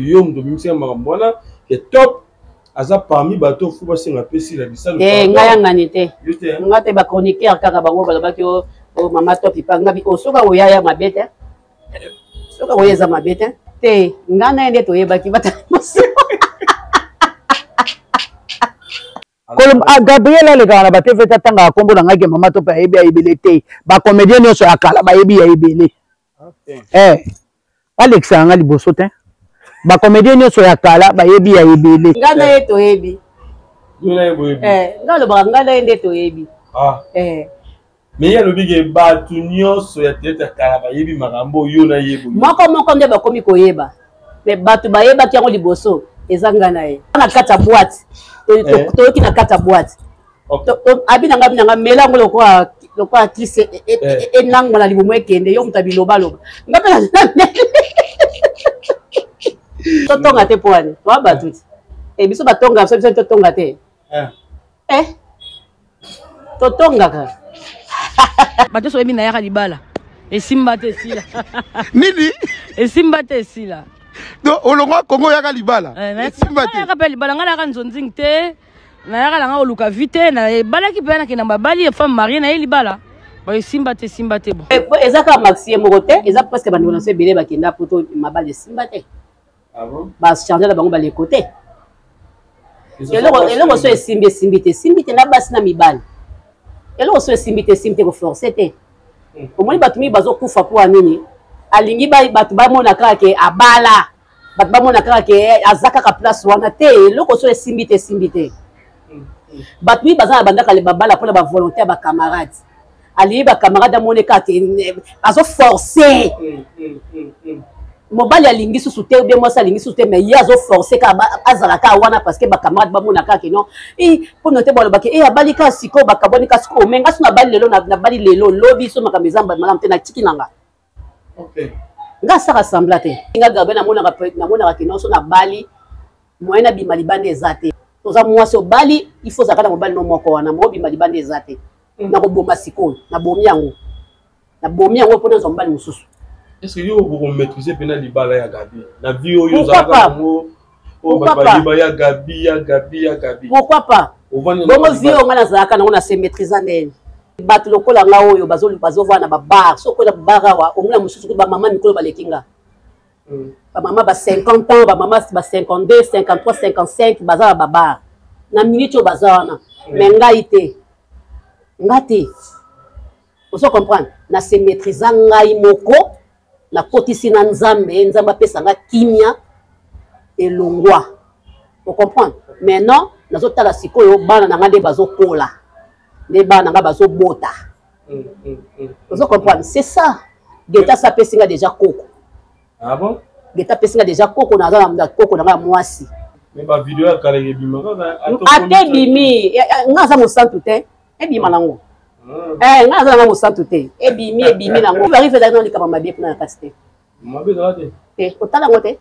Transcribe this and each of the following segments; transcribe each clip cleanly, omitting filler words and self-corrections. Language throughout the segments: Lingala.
Yo mdomimisi mambona que top aza parmi bateau fou ba singa pesi la bisalo. Ngaya nganite. Ngate ba chroniqueur kaka bango balabaki o mama top ipanga bi osoka oyaya mabete. Soka oyeza mabete. Te ngana ende to yebaki bata. Gabriel le kana bate feta tanga kombo na ngake mama top ayebi ayebele te. Ba comédien nyonso akala ba yebi ayebele. Alex anga liboso te. Ba comédien nyonso akala ba yebi ayebele. Ngana ye to yebi. Yona yebo yebi. Ngalo ba ngana ende to yebi. Mais il y a le big batu nyonso ya tete kala ba yebi makambo yona yebo. Moko nde ba komi koyeba. Mais batu ba yeba ki yango liboso ezanga na ye. Na kata boîte. To ki na kata boîte. Abina ngabina mela ngolo kwa actrice enango na libumo ekende yo mutabi loba. Ngapela. Totonga te poane. Wa batuti. Biso batonga biso totonga te. Totonga ka. Bato so ebina yaka libala. Esimba te sila. Nini? Esimba te sila. Do olonga Kongo yaka libala. Esimba te. Yaka pe libala ngana yaka nzonzing te. Na yaka langa oluka vite na bala ki pe na kina babali femme mariée na libala. Ba esimba te bon. Ezaka maxime mokote, eza presque bandi bonso ebele bakenda poto mabali esimba te. Ah bon? Ba changer la bango ba les côtés. Eloko so esimbi te na basi na mibali. Eloko so esimbi te ko forcer te. Omoni batumi bazo kufa po anini. Alingi batu ba mona kaka ke abala. Batu ba mona kaka ke azaka ka place wana te. Eloko so esimbi te. Batumi baza na bandaka le babala pour la volonté ba camarades. Ali ba camarade amone kaka azo forcer. Mobali alingi susu te bien moi ça alingi susu te mais il a zo forcer ka azalaka wana parce que ba camarade ba mona ka ke non pour noter bon ba ke abali ka siko ba kaboni ka siko menga suna bali lelo na bali lelo lobi so makameza ba malam te na tiki nanga. OK. Nga ça ressemble te. Nga gabe na mona ke non so na bali moyena bi malibande ezate. Toza moi so bali il faut zakana mobali no moko wana mo bi malibande ezate. Na ko boma siko na bomi yango. Na bomi yango pona zo mbali mususu. Est-ce que vous maîtrisez bien libala ya Gabi? Na vie oyo zaka ngo o baba liba ya Gabi. Pourquoi pas? Bongo vie o ngana zaka na se maîtriser ndeni. Batu lokola nga oyo bazo vana ba bar, soko na bara wa omuna mususu ko ba mama mikolo balekinga. Ba mama ba 50 ans, ba mama ba 52, 53, 55 baza ba bar. Na minute o baza na. Mais ngaite. Ngate. Vous comprenez? Na se maîtriser ngai moko. Na kotisi na nzamba pesa nga kimia elongwa. Vous comprenez? Maintenant, nazo tala sikoyo bana na ngade bazo kola. Les bana nga bazo bota. Vous comprenez? C'est ça. Geta sa pesa nga déjà koko. Ah bon? Geta pesa nga déjà koko na za koko na mwasi. Mais ba vidéo ya kale bima nga ate bimi nga za mo santu te. E bima nango. Nga za mo santu te. E bimi nango. Va arriver dans le kabamba bien na kasté. Mabe dalate. Otala ngote.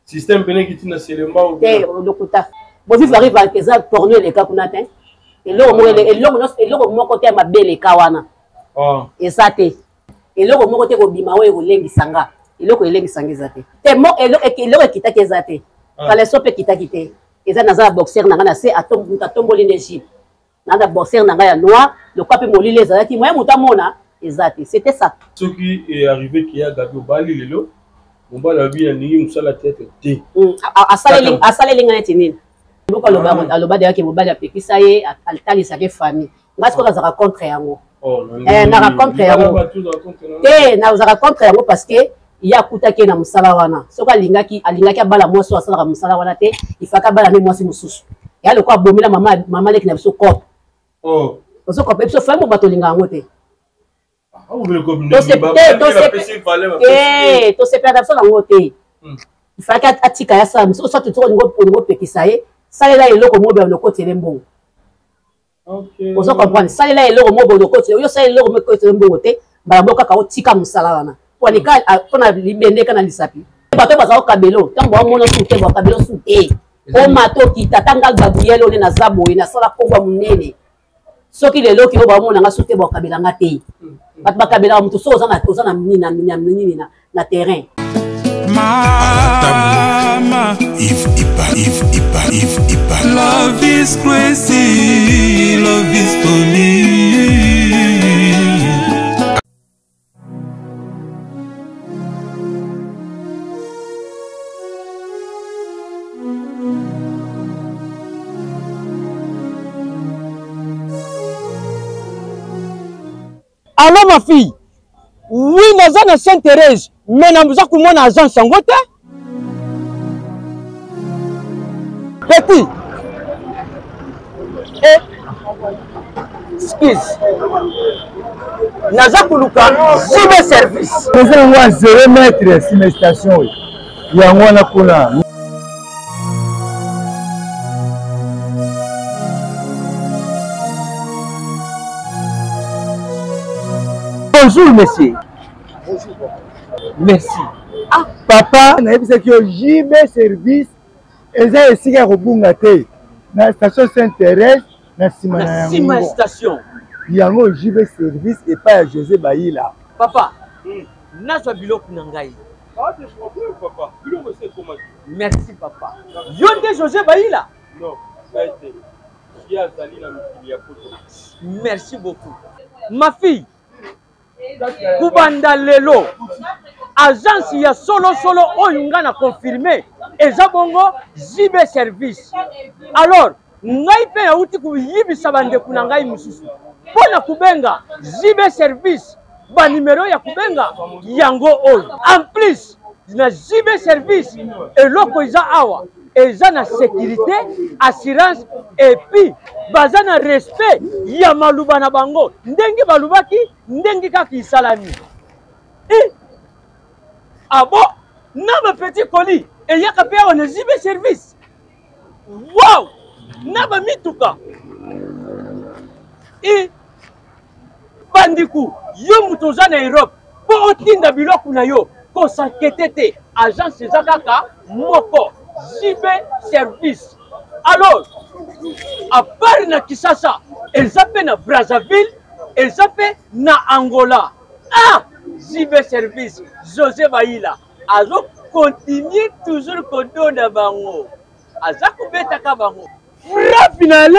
Système pene qui tina selemba ou lokuta. Bo vivre arrive à keza tourner les cas kuna te. Eloko moko te mabele kawana. Ezate. Eloko moko te ko bima we ko lengisa nga. Eloko elengisa ngeza te. Te mo eloko kitaki ezate. Kala sope kitaki te. Eza naza boxer na nga na se atomboli l'énergie. Na boxer na nga ya noir, le quoi pe molile ezaki moya mutamona. Exact, c'était ça. Ce qui est arrivé qui a Gabi Bali lelo, on va la vie ni musala tête té. Asale linga netini. Boko aloba de yake mobali apekisa ye altali sa ke famille. Ngasi ko za contre yango. Na raconte yango. Na za raconte yango parce que ya kutaki na musala wana. Soka alingaki abala mwaso asala musala wana te, ifaka bala ne mwasi mususu. Ya le ko bomila mama leki na biso kop. Oso ko biso famo bato linga yango te. To se perdre sur la motte. Il faut qu'à tika ya ça, soit tu trouves ngo pekisa ye, salela eloko mobe no côté lembo. OK. Vous comprenez, salela eloko mobe no côté, yo salela eloko mobe côté lembo te, ba boka ka tika musala wana. Polika pona libende kana lisapi. Bato baza ko kabelo, tango wa mono sute ba kabelo sute. O mato kitatanga Gabriel on na zabo ina sala ko munene. Soki lelo ki oba mona nga sute ba kabela nga te. Bat bakabela mutu so oza na nini na terrain. is crazy, love is funny. Allô ma fille, oui, naza na Sainte-Thérèse, mais naza kumona agence yango te. Petit. Excuse. Naza kuluka jibe service. Naza yango a 0 mètre si mes station yango na kuna. Bonjour monsieur. Bonjour. Merci. Ah papa, nayebi ki JB service eza esika kobunga te. Na station Sainte-Thérèse na sima na yango. Sima station. Yango JB service et pas à José Baïla. Papa, nazwa biloko na ngai. Ah, je comprends papa. Biloko c'est comment? Merci papa. Yonde José Baïla. Non, ça a été. Qui a sali na mukili ya poto. Merci beaucoup. Ma fille. Kubanda lelo agence ya solo oyo nga na confirmer eza bongo JB service. Alors ngai pe ya uti kuyibisa bandeko na ngai mususu pona kubenga JB service ba numero ya kubenga yango oyo. En plus na JB service eloko eza awa eza na sécurité, assurance et puis baza na respect ya maluba na bango ndenge balubaki ndenge kaka isalami. Ah bon, na ba petit colis et yaka pe on JB service. Wow, na ba mituka. Bandiku yo mutoza na Europe po otinda biloko na yo ko sankete agence eza kaka moko JB service. Alors à part na Kisasa eza pe na Brazzaville eza pe na Angola. Ah, JB service José Baïla azo continue toujours kodona bango aza kubetaka bango frappe finale.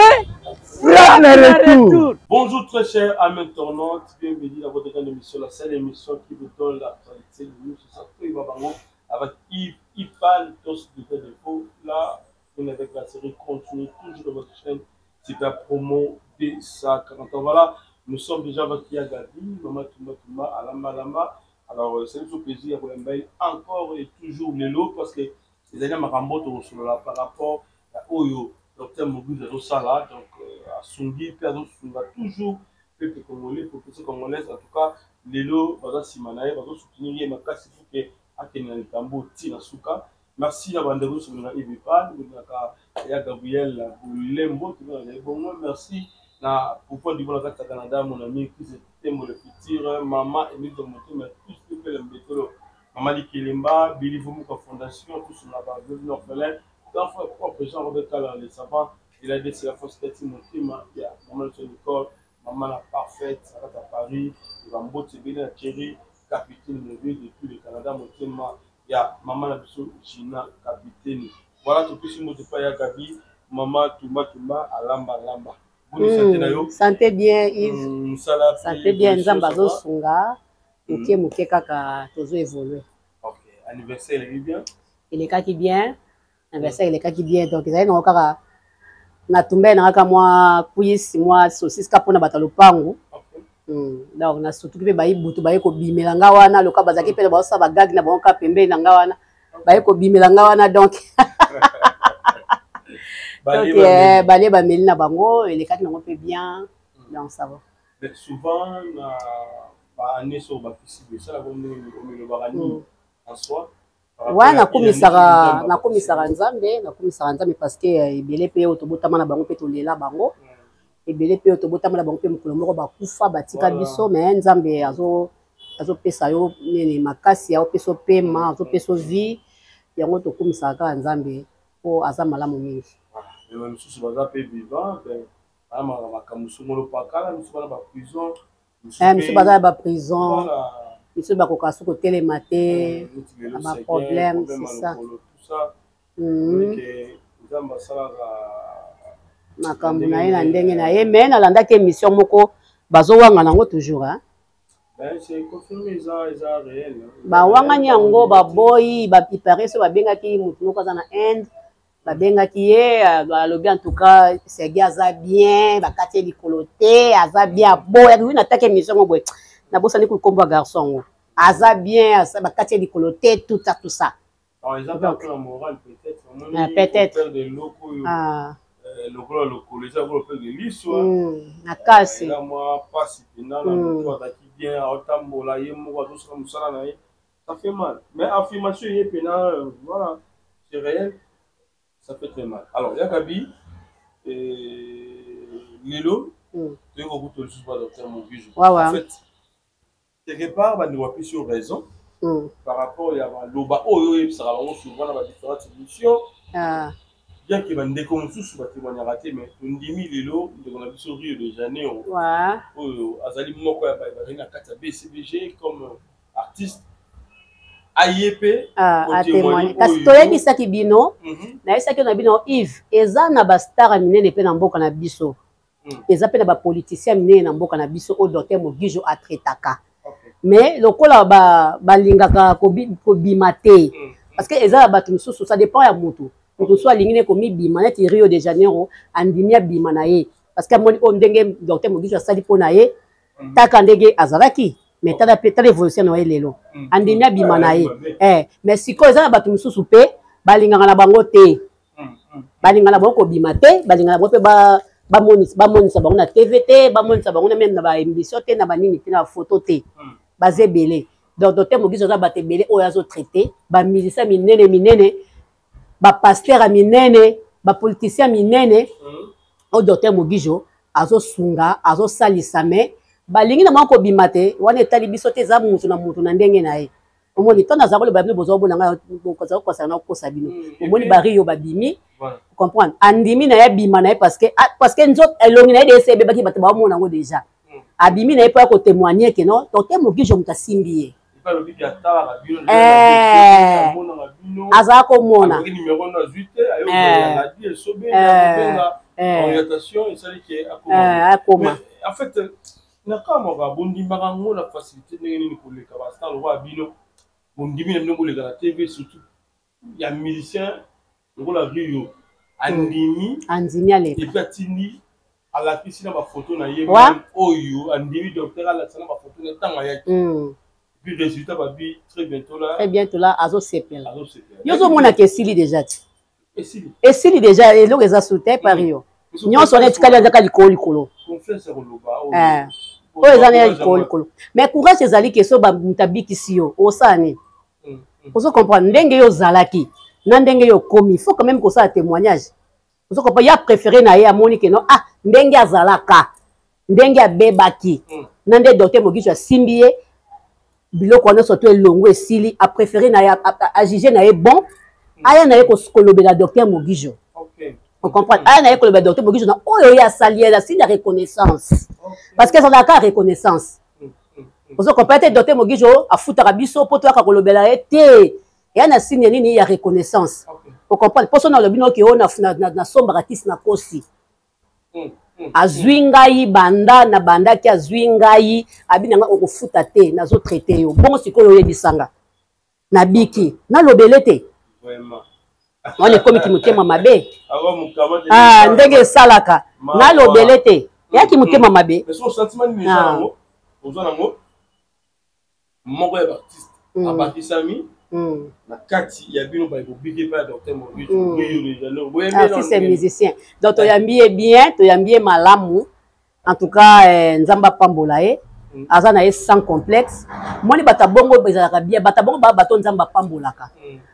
Bonjour très chers amis internautes, bienvenue dans votre grande émission, la seule émission qui vous donne l'actualité de nous. C'est ça, avec Yves, Ipan, tous de défauts. Là, on est avec la série continue, toujours dans votre chaîne. C'est la promo des 140 ans. Voilà, nous sommes déjà avec Yagabi, Maman Touma, Alama. Alors, c'est un plaisir pour l'embellir encore et toujours les lots parce que les années m'arambotent sur là par rapport à Oyo. Docteur Mogu de Rosala, donc à Sungi, puis à toujours peuple congolais, population congolaise, en tout cas, les lots, Baza Simanae, Baza soutenir, ma casse, il faut que Akena Kambo, Tina Souka. Merci à Bandero sur le Ivipan, il y a Gabriel Lembo, qui va aller bon, merci. Pourquoi du Canada, mon ami, qui s'était mon futur, maman, et nous de monter, mais tout ce que le métro, maman Likilimba, Billy Vomuka Fondation, tout sur la base de l'orphelin. L'enfant est propre, Jean Robert Callan, les savants, il a dit c'est la force de Timothy, il y a maman de l'école, maman la parfaite, ça va à Paris, il va m'botter bien à Thierry, capitaine de vie depuis le Canada, il y a maman la personne Gina, capitaine. Voilà tout ce que je peux dire, Gabi, maman Touma, Alamba. Santé bien, Yves. Santé bien, Nzambazo Sunga, Mouké Kaka, Tozo évolué. Ok, anniversaire, il est bien? Il est kaki bien. Anniversaire il est kaki bien donc ils ont kaka na tumbe na kaka moi puis moi saucisse kapona batalo pangu. Donc na surtout que bayi butu bayi ko bimela nga wana loka bazaki pele ba osa ba gag na bonka pembe na nga wana bayi ko bimela nga wana donc balé ba meli na bango il est kaki na peu bien donc ça va. Mais souvent na ba année sur ba possible ça la bonne le barani en soi. Ouais, nakomisaka nzambe parce que ebele pe otobotama na bango pe tolela bango ebele pe otobotama na bango pe mokolo moko bakufa batika biso mais nzambe azopesa yo nene makasi azopesa pema azopesa vie yango tokomisaka kaka nzambe po aza malamu mingi. Voilà, mosusu baza pe vivant makambo songolo pakala mosusu bana ba prison mosusu baza ba prison. Monsieur Bakokasu côté les matés, ma problème, c'est ça. makambo na ye na ndenge na ye mais nalandaki émission moko bazowanga nango toujours hein. C'est confirmé ça réel. Bawangani yango baboyi bapipare so babengaki mutu moko aza na Inde babengaki ye balobi en tout cas Serge aza bien bakati likolo te aza bien boya oui nataki émission mo boye na bosani ko komba garçon aza bien bakati likolo te tout ça. Par exemple la morale peut-être peut-être des locaux le les avoir fait de l'histoire na kasi là moi pas si pendant toi bien autambola yemo tout ça musala na ça fait mal mais affirmation est pendant voilà c'est réel ça fait très mal alors Yakabi Lilo tu es beaucoup de choses pas docteur Moguijo en fait quelque part on doit plus sur raison par rapport à loba oyo ça va souvent dans différentes émissions bien que va ndeko mususu ba témoigner raté mais ndimi lelo ndeko na biso Rio de Janeiro azali moko ya ba na kata BCBG comme artiste AIP a témoigner parce que toyebi saki bino na esaki na bino Yves eza na ba star minene pe na mboka na biso eza pe na ba politicien minene na mboka na biso o docteur Moguijo atretaka mais lokola ba lingaka ko bimate parce que eza ba mususu ça dépend ya mutu pour soit ligne comme bima net Rio de Janeiro andimia bima na ye parce que mon ndenge docteur Moguijo sali pona ye taka ndenge azalaki mais tala évolution na ye lelo andimia bima na ye mais siko eza ba mususu pe balinganga na bango te balingana bango bima te balingana bango pe ba monisa bango na TVT ba monisa bango même na ba émission te na banini te na photo te basé belé donc docteur Moguijo za baté belé oyo azo traité ba musicien minene ba pasteur a minene ba politicien minene au docteur Moguijo azo sunga azo salisame balingi na mako bimate wana etali biso te za mutu na ndenge na ye omoni tona za ko le ba bino bozo bona nga ko sa na ko sabino omoni ba Rio ba bimi comprendre andimi na ya bima na ye parce que nzot elongi na ye de sebe baki bato ba mona ngo déjà abimi na ye pour ko témoigner que non docteur Moguijo mutasimbiye aza komona akoma en fait nakamaka bondimaka ngo na facilité ndenge nini koleka bastar lokola bino bondimi na bino koleka na TV surtout ya musicien lokola Rio andimi aleka epi atindi alakisi na bafoto na ye oyo andimi docteur alakisa na bafoto na ntango ayaki puis résultat babi très bientôt là azo sepela yozo mona ke sili déjà ti esili déjà eloko eza soutien par Rio nyonso na etikali azaka likolo confiance koloba oyo eza na likolo mais courage ezali ke so bamutabikisi yo osani ozo comprendre ndenge yo ozalaki na ndenge yo komi faut quand même kosala témoignage ozo comprendre ya préféré na ye amoni ke non ndenge azalaka ndenge abebaki na nde docteur Moguijo asimbi ye biloko wana surtout elongo esili a préféré na ya a juger na ye bon aya na ye kolobela docteur Moguijo on comprend aya na ye kolobela docteur Moguijo na oyo ya sali la signe de reconnaissance parce que ça n'a qu'à reconnaissance ozo comprendre docteur Moguijo afutaka biso poto aka kolobela ye te ya na signe nini ya reconnaissance on comprend poso na lobino ke ona na somba artiste na kosi azwi ngai banda na banda ki azwi ngai abinanga okofuta te nazo traité yo bon sikoyo oyebisanga na biki na lobele te vraiment on komi ki mutema mabe ndenge esalaka na lobele te yaki mutema mabe mais son sentiment ni nango ozana ngo moko ya artiste abakisami na kati ya bino ba bobiki pa docteur Moguijo c'est musicien donc toyambiye bien toyambiye malamu en tout cas nzamba pambola ye aza na ye sans complexe moni bata bongo bezalaka bien bata bongo bato nzamba pambolaka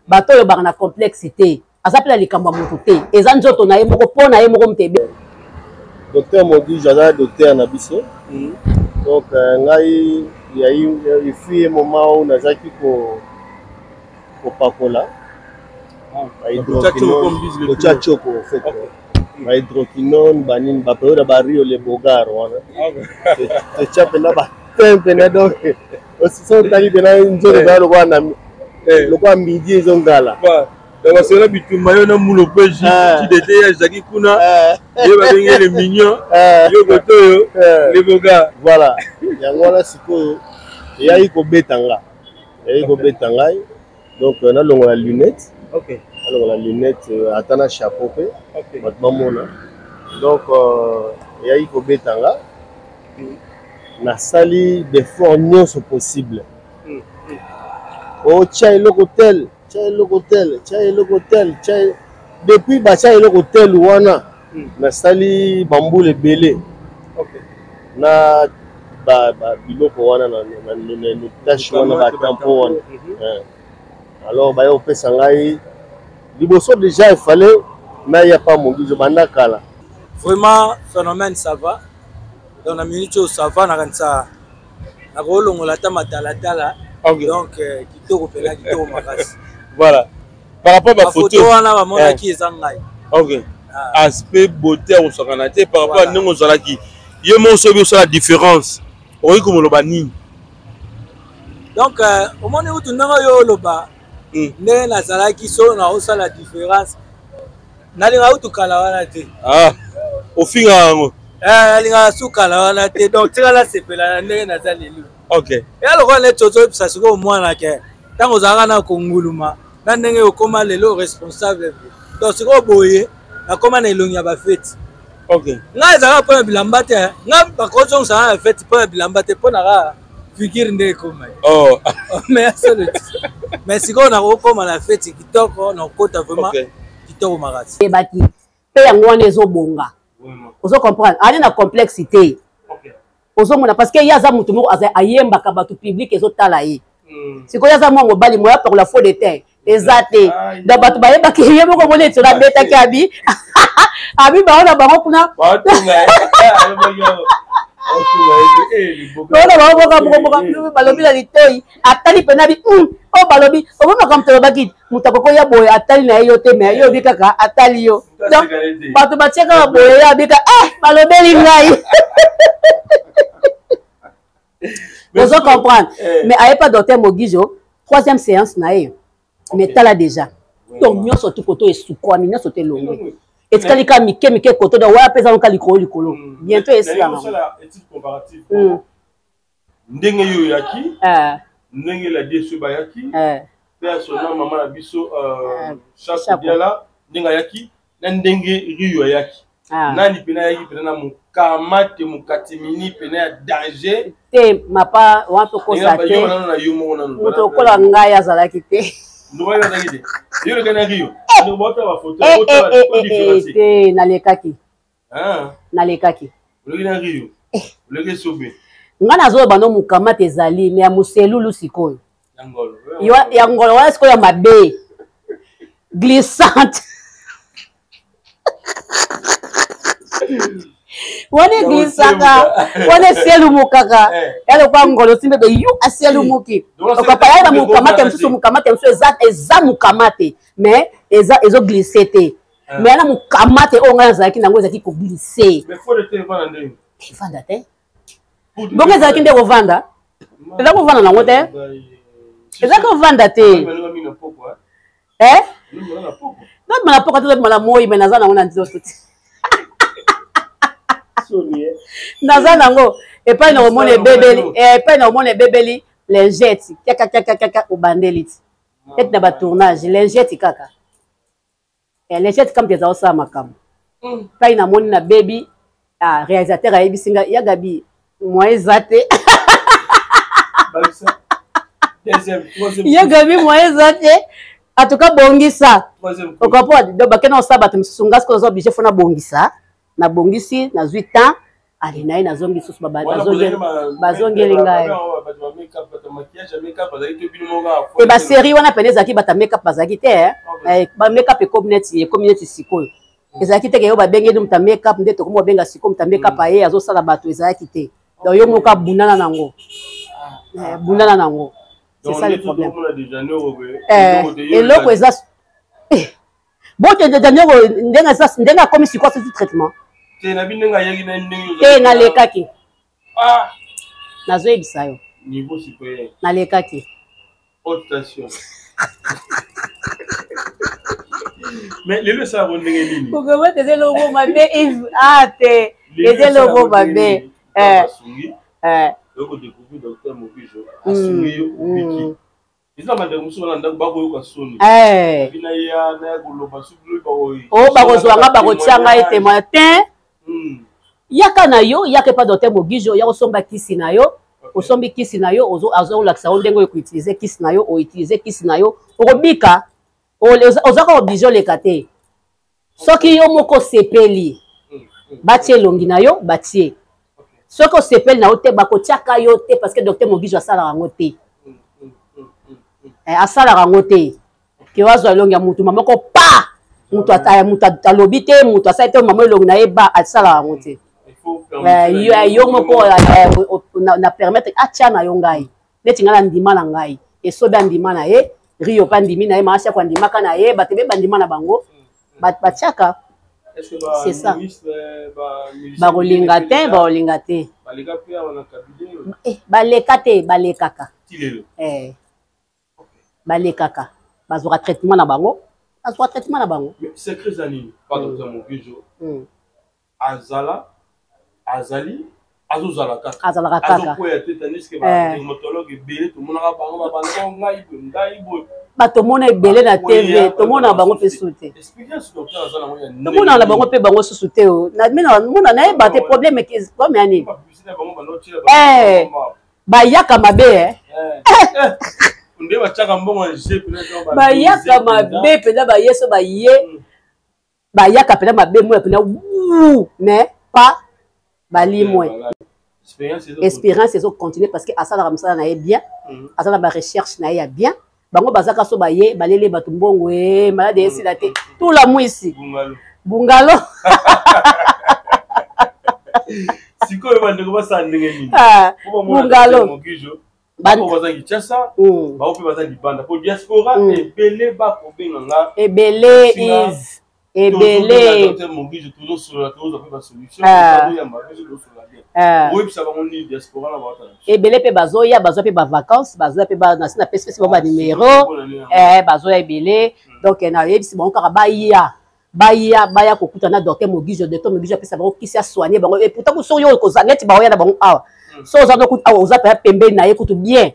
bato oyo baka na complexe te aza pela likambo moto te eza nzoto na ye moko po na ye moko mtebe docteur Moguijo aza docteur na biso donc ngai ya ifi moment où nazaki ko pakola hydroquinone en fait hydroquinone banin ba période ba Rio le bogar wana te chape na ba tempe na donc aussi so tali bena nzoro ba lo wana lo kwa midi ezongala Donc c'est là bitumba yo na mulo peji qui était Jackie Kuna. Yo ba bengi les mignons. Yo goto yo les boga. Voilà. Yango la siko ya iko betanga. Ya iko betanga. Donc na longo la lunette. OK. Alors la lunette atana chapeau pe. OK. Batmamona. Donc ya iko betanga. Na sali des forts nyonso possible. Oh tcha l'hôtel, depuis bacha l'hôtel wana na sali bamboule belé. OK. Na ba biloko wana na tâche wana ba tampon wana. Alors ba yo pesa ngai liboso déjà il fallait mais il y a pas mon Dieu banda kala. Vraiment phénomène ça va. Dans la minute où ça va na kanisa na kolongola ta matala. Okay. Donc kitoko pela kitoko makasi. Voilà. Par rapport à la photo wana ba mona ki ezangai. OK. Aspect beauté on s'organise par rapport à nous zalaki. Yo mo sobi sur la différence. Oyi comme loba ni. Donc au moment où tu n'as yo loba ne na zalaki so na osa la différence. Na linga utu kala wana te. Ah. Au finga ngo. Linga su kala wana te. Donc tira la sepela ndenge na zalelu. OK. Et alors on est toto ça se go mwana ke. Tango zanga na konguluma. Na ndenge okoma lelo responsable. Donc c'est go boye. Na koma na ilongi ba fête. OK. Nga ezaka po bilamba te. Nga ba kozo sa fête po bilamba te po na ga figure ndenge koma. Oh. Mais ça le mais si go na okoma na fête kitoko na kota vraiment kitoko makasi. Et bati. Pe yango wana ezobonga. Ozo comprendre. Ani na complexité. OK. Ozo mona parce que yaza mutu mo ayemba ka batu public ezotala ye. Siko yaza mo mobali moya pour la faute de terre. Ezate. Da batu bayeba ke yemo ko mona tsola beta ki abi. Abi ba ona bango kuna. Ba tunga. Ona ba boka balobi la litoi. Atali pena bi o balobi. O ba kam tolo bakit. Mutako ya boy atali na yo te me yo bi kaka atali yo. Donc batu ba cheka boy ya bi ka balobeli ngai. Vous comprenez. Mais à pas docteur Mogijo, troisième séance nae. Mais t'as là déjà. Donc nous surtout koto et sukwa, nous sauter longue. Et tu kalika mike koto da wa pesa on kaliko likolo. Bientôt est là. C'est la étude comparative. Ndenge yo yaki. Ndenge la desu bayaki. Père sona maman la biso chaque dia là ndenge yaki, na ndenge riyo yaki. Nani pena yaki pena na mukamate mukatimini pena danger. Te mapa wanto kosa te. Moto kola ngai azalaki te. Ndoma yo ndangide. Yo le kana rio. Ndo bota ba photo te nalekaki. Nalekaki. Le kana rio. Le ke sobe. Ngana zo bano mukamate ezali me ya muselulu sikoyo. Yangolo. Yangolo wana sikoyo mabe. Glissante. Wane glisaka, wane selumu kaka. Yalo kwa ngolo simbe be yu aselumuki. Okapaya ba mukamate msusu mukamate msusu eza mukamate. Mais ezo glissete. Mais na mukamate onga zaki nango zaki ko glisser. Mais faut le te vendre ndenge. Vanda te. Bonga zaki ndeko vanda. Eza ko vanda nango te. Eza ko vanda te. Eh? Non mala poko to mala moyi mais nazana ngona nzo tuti. Naza nango et pas na omone bebeli et pas na omone bebeli lingette kaka au bandelite et na ba tournage lingette kaka et lingette comme des osa makam pas na moni na baby réalisateur a ebisinga ya gabi moi ezate ya gabi moi ezate en tout cas bongisa au comprendre donc bakena osaba tumsunga ce qu'on a obligé fona bongisa na bongisi na 8 ans ali naye na zongi susu bazongeli ngai e ba série wana pene zaki bata make up bazaki te ba make up e community sikoyo ezaki te ke yo ba bengeli muta make up nde to ko mo benga sikoyo muta make up aye azo sala bato ezaki te donc yo moka bunana nango bunana nango c'est ça le problème et loko eza bon te dernier ndenga comme sikoyo ce traitement te nalekaki nazoyebisa yo nalekaki Mais les ça on ndenge nini? Pourquoi t'es logo mabé ah t'es logo mabé donc découvrir docteur Mogijo assumer au ils ont demandé muso na ndako bako yoka soni bina ya na koloba sublu ba oyi oh bako zwanga bako tianga ete matin yaka na yo yaka pas docteur Mogijo ya osomba kisi na yo osombi kisi na yo ozo lakisa ndenge ko utiliser kisi na yo o utiliser kisi na yo okobika ozaka obligé le kate soki yo moko sepeli batie longi na yo batie soki osepeli na yo te bakotiaka yo te parce que docteur Mogijo asalaka yango te asalaka yango te ke wazwa elongi ya mutu mamoko pa mutu alobi te mutu asali te mama elongi na ye ba asalaka yango te yo moko na permettre atia na yo ngai neti ngai na ndima na ngai esobe ya ndima na ye rio pa ndimi na ye maasi kwa ndimaka na ye bato ebeba ndima na bango batiaka c'est ça bakolinga te bakolinga te baleka te balekaka balekaka bazwaka traitement na bango bazwaka traitement na bango secret zanini pas docteur Mogijo azali azalaka kaka bato mona ebele na TV tomona bango pe sute tomona na bango pe bango sute mona na yeba te problème comme yani bayaka mabe bayaka mabe pena bayeso baye bayaka pena mabe moya pena mais pas balimwe espérance ezo continuer parce que asalaka mosala na ye bien asala ba recherche na ye ya bien bango bazaka so baye balele bato mbongo malade esila te tout la mwisi bungalo sikoyo bandeko basala ndenge nini bungalo bazangi chasa baope bazangi banda po diaspora ebele bakobenga nga ebele is ebele ebele mpe bazoya bazwa mpe bavacance bazoya mpe nasi na pespesi bango banumero bazoya ebele donc nayebisi bango kaka baya kokuta na docteur Mogijo apesa bango kisi asoigne bango et pourtant soki oyo kozanga neti baoya na bango awa so oza nokuta awa oza mpe pembeni na ye kutu bien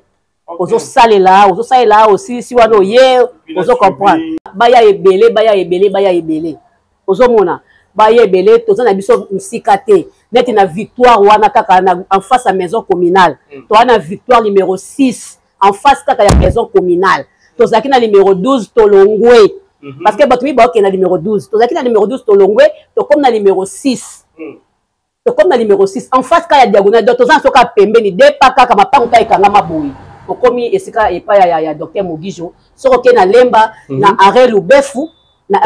ozosalela osilisi wana oye ozokomprendre baya ebele ozomona baya ebele toza na biso msika te neti na victoire wana kaka en face ya maison communale toza na victoire numéro 6 en face kaka ya maison communale tozalaki na numéro 12 tolongwe parce que bato miyi baokende na numéro 12 tozalaki na numéro 12 tolongwe tokomi na numéro 6 en face kaka ya diagonale donc toza na soka pembeni depa kaka mapango kaka ekangama boye okomi esika epai ya docteur Mogijo soki okende na lemba na arrêt lubefu na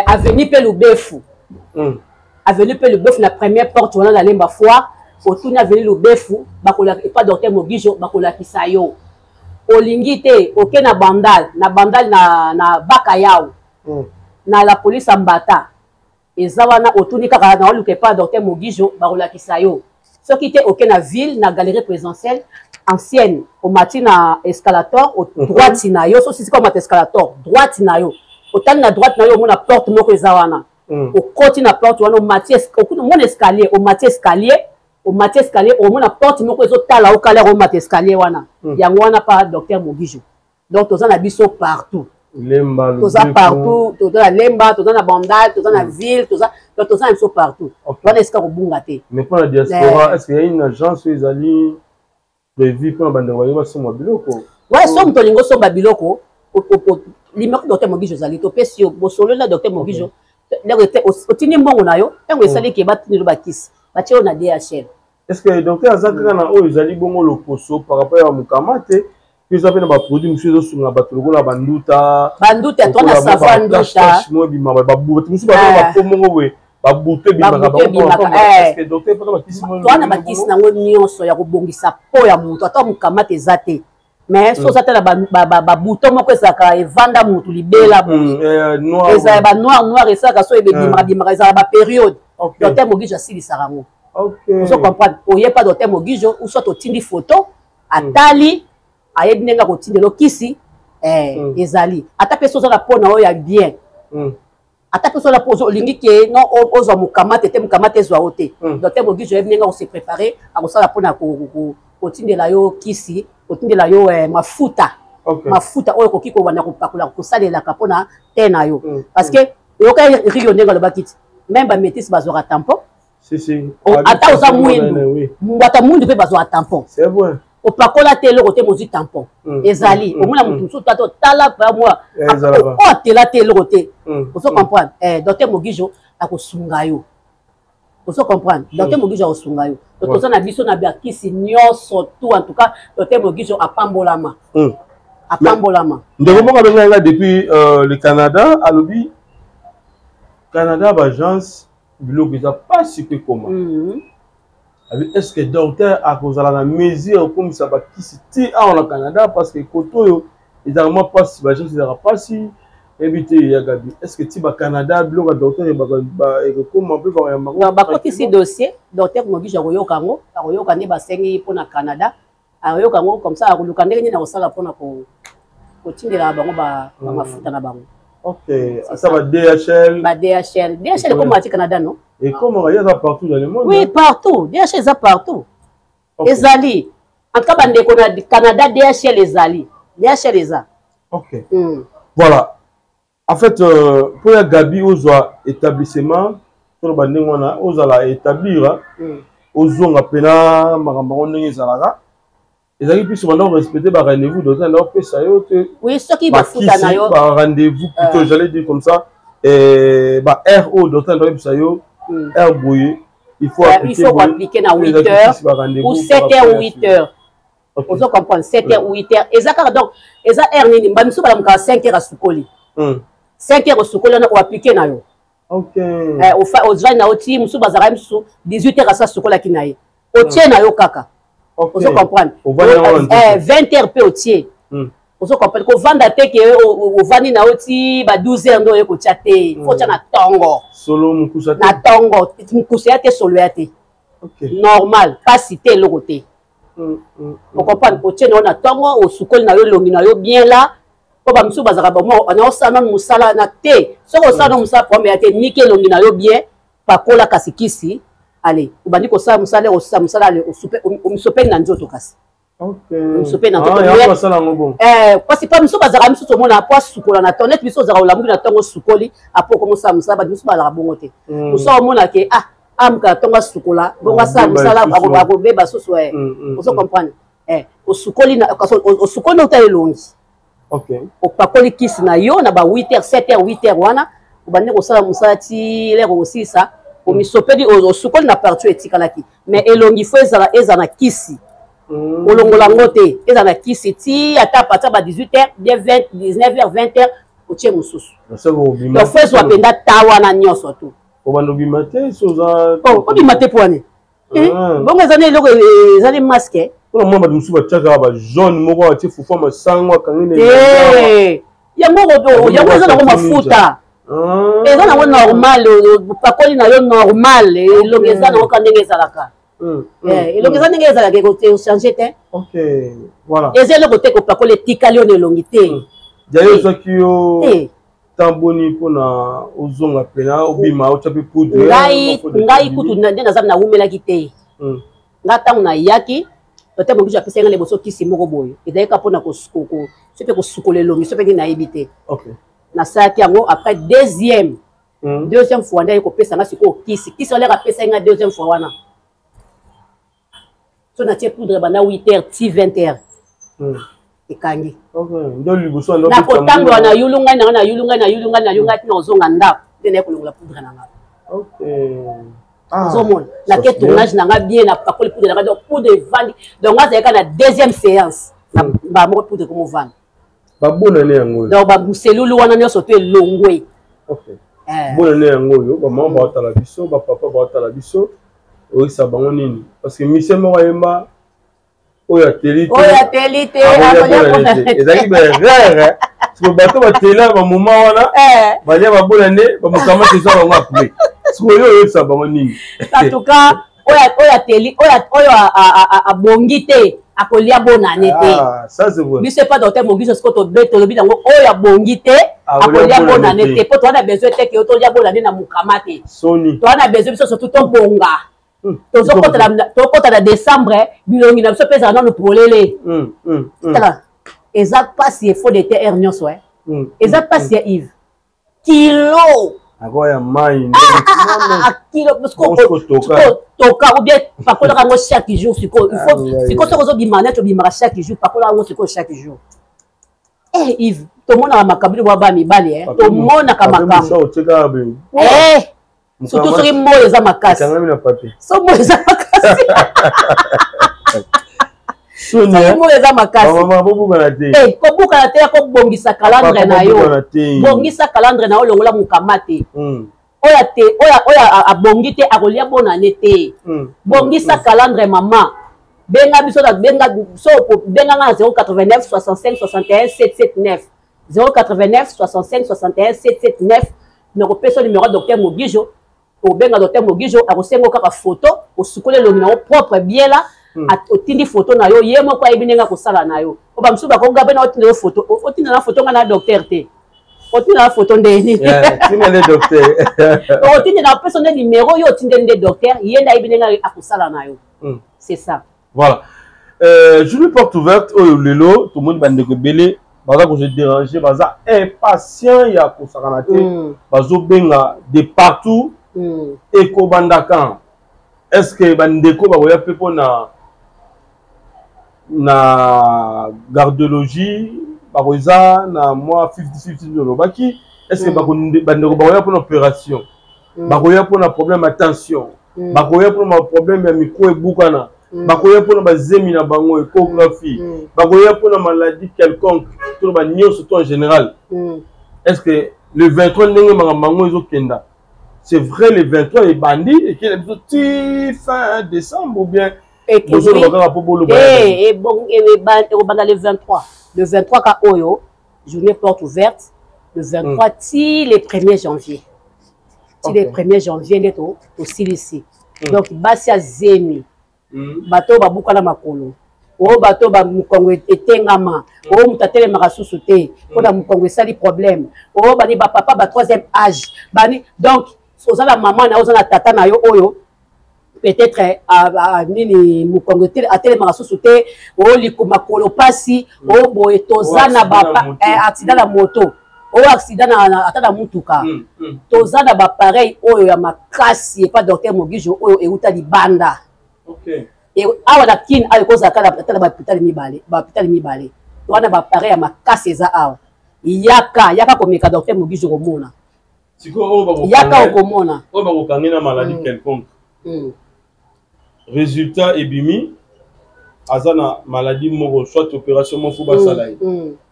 avenue pe lubefu na première porte wana na lemba foire otuni avenue lubefu bakolaka epa docteur Mogijo bakolakisa yo olingi te oke na bandal na baka yao na la police ambata eza wana otuni kaka na oluka epa docteur Mogijo bakolakisa yo soki te oke na ville na galerie présidentielle ancienne omati na escalator droite na yo so sisi komata escalator droite na yo otali na droite na yo omona porte moko eza wana okoti na porte wana omona escalier omati escalier omona porte moko ezotala okala omata escalier wana yango wana pa docteur Mogijo donc toza na biso partout toza partout toza na lemba toza na bandal toza na ville toza na biso partout wana esika kobunga te mais pour la diaspora est-ce qu'il y a une agence où ezali prévu pour bandeko bayeba somba biloko ouais somme tolingo somba biloko limako docteur Mogijo ezali topesi yo bosolo na docteur Mogijo otini mbongo na yo ntango esaliki batinelo bakisi batie yo na DHL est-ce que docteur aza kaka na oyo ezali bongo loposo par rapport ya mokama te mpe eza mpe na baproduit mosusu ezosunga bato lokola banduta to na savon nduta ebimaka bato mosusu bazaa bapomongo boye babuto ebimaka twana bakisi nango nyonso ya kobongisa po ya moto ata mokama te eza te mais so oza te na babuto moko ezalaka evanda motu libela boye ezala banoir esalaka so ebimaka ezala baperiode docteur Mogijo asilisaka yango ozo comprendre oyepa docteur Mogijo ou soit otindi photo atali ayebi ndenge akotindela okisi ezali ata pe soza la pona oyo ya bien ata pe soza la pozo lingi ke non ozo mukamate te mukamate zwa ote docteur Mogijo ebenga ko se préparer akosala pona ko otindela yo kisi otindela yo mafuta mafuta oyo koki ko wana ko pakula ko salela kapona tena yo parce que yo ka riyo ndenga lo bakiti même ba métis bazora tampon si ata oza mwindu ngwata mwindu pe bazora tampon c'est vrai opakola te eloko te mozwi tampon ezali omona motu mosusu tato tala pa moi otela te eloko te ozo comprendre docteur Mogijo akosunga yo ozo comprendre docteur Mogijo akosunga yo toza na biso na bakisi nyonso tout en tout cas docteur Mogijo apambolama ndeko moko abenga depuis le Canada alobi Canada bagence biloko eza pas si peu comment est-ce que docteur a causé la mesure comme ça va qui c'était au Canada parce que koto évidemment pas si bah je pas si éviter ya gabi est-ce que tu vas Canada biloko docteur ba comment on peut voir ba côté ci dossier docteur Mogijo akoyoka ne basengi pona Canada akoyoka ngo comme ça akoluka ndenge na kosala pona ko tindela bango ba mafuta na bango. Ok, ça va DHL. DHL comme au Canada, non? Et comment il y a partout dans le monde? Oui, partout. DHL est partout. Ezali. En tout cas, bande Canada, DHL ezali. DHL eza. Ok. Voilà. En fait, pour la Gabi, aux établissements, pour bande wana, aux la établir, aux on appela marambaron ezalaga. Ils arrivent plus souvent respecter par rendez-vous dans un autre pays. Oui, ce qui va foutre na yo. Par rendez-vous plutôt, j'allais dire comme ça. Bah RO dans un autre pays, R brouillé. Il faut appliquer dans 8 heures ou 7 heures ou 8 heures. Vous comprenez 7 heures ou 8 heures. Et ça donc, et ça R ni ba miso ba mka 5 heures à sukoli. 5 heures au sukoli on a appliquer na yo. OK. Au joint na oti miso bazara miso 18 heures à sa sukola kinaye. Otie na yo kaka. Vous comprenez 20 heures pe otie. Vous comprenez ko vanda te ke o vandi na oti ba 12 heures ndo yeko chate. Faut na tongo. Solo mukusa te. Na tongo, mukusa te solo yate. OK. Normal, pas cité le côté. Vous comprenez ko tie na tongo o sukoli na yo longi na yo bien là. Ko ba musu bazaka ba mo na osana musala na te. Soko osana musala pombe yate nike longi na yo bien pakola kasikisi. Allez, ubandi ko sa musala ale osupe na nzoto kasi. OK. Osupe na nzoto. Ah, ça na ngo. Parce que pas muso bazaka muso to mona po sukola na tonnet biso zaka olamu na tongo sukoli apo ko musa musala ba muso bala bongote. Muso mona ke amka tonga sukola bonga sa musala ako beba soso Vous comprenez? Osukoli na osukoli ota elongi. OK. Opakoli kisi na yo na ba 8h 7h 8h wana ubandi ko sala musala ti lero aussi ça. Omisopeli osukoli na partout etikalaki mais elongi fo ezana kisi olongola ngote ezana kisi ti ata partir ba 18h bien 20 19h 20h otie mususu donc fo ezwa penda tawa na nyonso tu obando bimate soza obimate poane bongo ezana eloko ezana masque pour moi ba musu ba tchaka ba jaune moko atie fufa masango akangene yango ezana ko mafuta eza nango normal pakoli na yo normal elongo eza nango ka ndenge ezalaka elongo eza ndenge ezalaka ekochange te eza eloko te kopakoli etikali yo na elongi te jayo ezwaki yo tamboni mpona ozonga pena obima otya mpe poudre ngai kutu nde naza nawumelaki te nga ntango nayaki tote Mogijo apesaki nga liboso kisi moko boye ezalika mpona sope kosukola elongi sope ngi nayebi te nasalaki yango après deuxième fois nde kopesa nga sikoyo kisi oleka apesa nga deuxième fois wana so natie poudre banda 8h ti 20h ekangi nakotambola na yulungai nanga na yulungai tina ozonga ndako nde naye kolongola poudre nanga ozomona nake tournage nanga bien napakoli poudre nanga donc poudre evandi donc nga azalaka na deuxième séance bamoko poudre komovanda babonane yango donc babuselulu wana nyonso to elongwe bonane yango oyo bamama baotala biso bapapa baotala biso oyisa bango nini parce que mise moko ayemba oyo ateli te ezalaki berere siko bato batela bamoma wana balia babonane bamokama teza bango apres siko oyo oyebisa bango nini en tout cas oyo ateli oyo abongi te akolia bonne année Ah, ça c'est vrai. biso pas docteur Mogiso ce que to beto lobi dango oya bongi te akolia bonne année te po to na besoin te que to lia bonne année na mukamate Sony to na besoin biso surtout to bonga to zo kota na décembre bilongi na biso pesa na no polele tala exact pas si faut de terre nyonso exact pas si Yves kilo akoya mai kilo parce que toka ou bien pakola kango chaque jour il faut siko so bimana to bimara chaque jour pakola kango siko chaque jour Yves to mona makabili wa ba mibali to mona kama surtout soki moyo eza makasi so moyo eza makasi moyo eza makasi kobukana te kobongisa calendre na yo bongisa calendre na yo longola mukama te oya abongi te akolia bonne année te bongisa calendre mama benga biso na benga so benga na 089 65 61 779 089 65 61 779 nakopesa numéro docteur Mogijo obenga docteur Mogijo akosengo kaka photo osukole longi na propre bien là otindi photo na yo yemo kwa ibinenga kosala na yo oba msuba konga bena otindi photo otindi na photo ngana docteur te otindi na photo ndeni tina le docteur otindi na personne numéro yo otindi nde docteur yenda ibinenga akosala na yo c'est ça voilà journée porte ouverte oyo lelo tout le monde bande ko belé baza ko se déranger baza impatient ya kosakana te bazo benga de partout eko bandakan est-ce que bandeko bakoya pe pona na gardiologie bakoza na moi 50-50 de lobaki est-ce que bandeko bakoya pona opération bakoya pona problème attention bakoya pona problème ya micro ebukana bakoya pona bazemi na bango échographie bakoya pona maladie quelconque tout ba nyonso tout en général est-ce que le 23 ndenge mango ezokenda c'est vrai le 23 est bandit et qu'il est petit fin décembre ou bien bon le 23 ka oyo journée porte ouverte le 23 ti le 1er janvier ti le 1er janvier ndeto aussi ici donc basi azemi bato babuka na makolo o bato ba mukongo etengama o mutatele makasusu te ko na mukongo esali problème o bani ba papa ba 3e âge bani donc ozala maman na ozala tata na yo oyo peut-être nini mukongo atele makasusu te o likuma kolo pasi o boye tozana ba accident na moto o accident na atana mutuka tozana ba pareil oyo ya makasi et pas docteur Mogijo oyo euta libanda OK et awa na kin ayo kozaka na tala ba hôpital mibale wana ba pareil ya makasi eza awa yaka komeka docteur Mogijo komona yaka okomona o ba kokangena maladie quelconque résultat ebimi azana maladie moko soit opération moko basala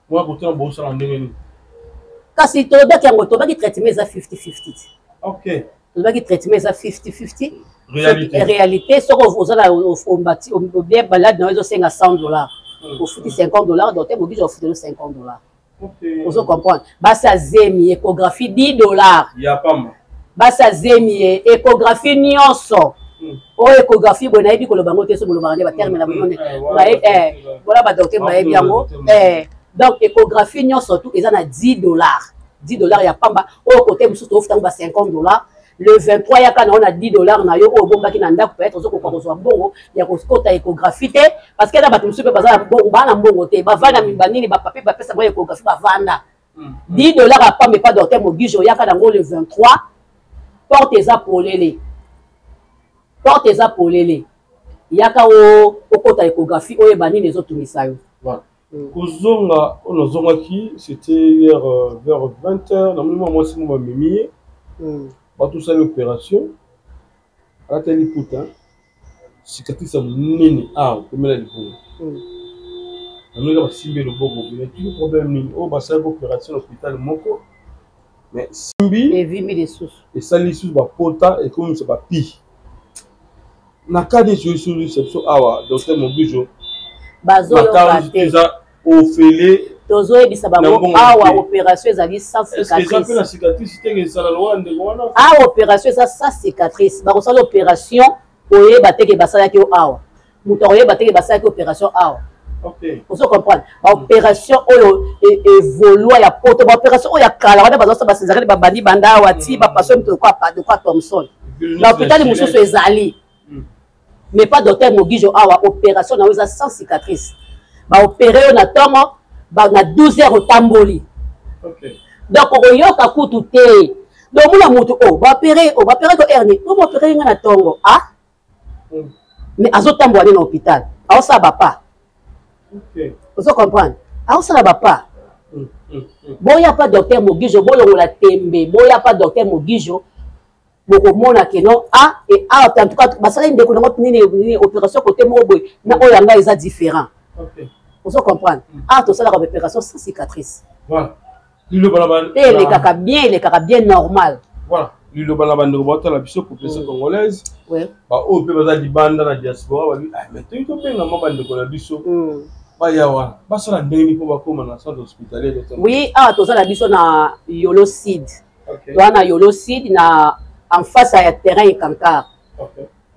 moi pourtant bon ça ndenge ni kasi tolobaki yango tobaki traitement eza 50-50 OK tolobaki traitement eza 50-50 réalité soko ozala ombati bien balade na ezosenga $100 ofuti $50 docteur Mogijo ofuti $50 ozo comprendre basi azemi échographie $10 ya pamba basi azemi échographie nyonso o échographie boye nayebi koloba ngo te so bolobaka nde baterme na bonone voilà ba docteur bayebi yango donc échographie nyonso tout eza na $10 ya pamba oyo kote mosusu tofutango ba $50 le 23 yaka na on a $10 na yo oyo bombaki na ndako peut-être ozokoka kozwa mbongo ya kota échographie te parce que na bato mosusu mpe baza bana mbongo te bavanda mibanini bapapi bapesa bango échographie bavanda $10 ya pamba epa docteur Mogijo yaka nango le 23 porte eza polele yaka okota échographie oyo banini ezotungisa yo kozonga on ozongaki c'était hier vers 20h na moment moi c'est moi mimi tout ça l'opération à la liputa cicatrice nini comme la liputa on a simbi le bogo mais tout problème ni au basa opération l'hôpital moko mais simbi et vimi les sous et ça les sous ba pota et comme c'est pas pi na cas de réception docteur Mogijo bazo déjà ofélé tozoyebisa bango awa opération ezali sans cicatrice awa opération eza sans cicatrice bakosala opération oyeba teke basalaki yo awa moto oye bateke basaki opération awa. OK. Vous comprenez? Opération évolue ya poto, opération ya kala wana bazo ba césarienne ba bandi banda wati ba passion de quoi Thomson. L'hôpital mususu ezali. Mais pas docteur Mogijo awa opération na oza sans cicatrice. Ba opérer na tongo ba na 12 heures otamboli. OK. Donc oyoka kutu te. Donc muna mutu ba opérer ko hernie. Comment opérer na tongo? Ah? Mais azotambo aller na hôpital. Awa ça va pas. OK. Vous comprenez? Awa ça va pas. Bon, y a pas docteur Mogijo, bon la tembe, bon y a pas docteur Mogijo. Beaucoup mona que non ah et ah en tout cas basala ndeko na ni opération côté moboy na oyanga eza différent. OK. Vous comprenez? Ah tout ça la opération sans cicatrice. Voilà. Lilo balabane. Et les caca bien normal. Voilà. Lilo balabane de boîte la biso population congolaise. Ouais. Ba o pe baza di banda na diaspora ba ah mais tu ko pe na mabande ko la biso. Ba ya wana. Basala ndeni ko ba koma na centre hospitalier. Oui, ah tout ça la biso na Yolocide. OK. Wana Yolocide na en face à terrain Kankar. OK.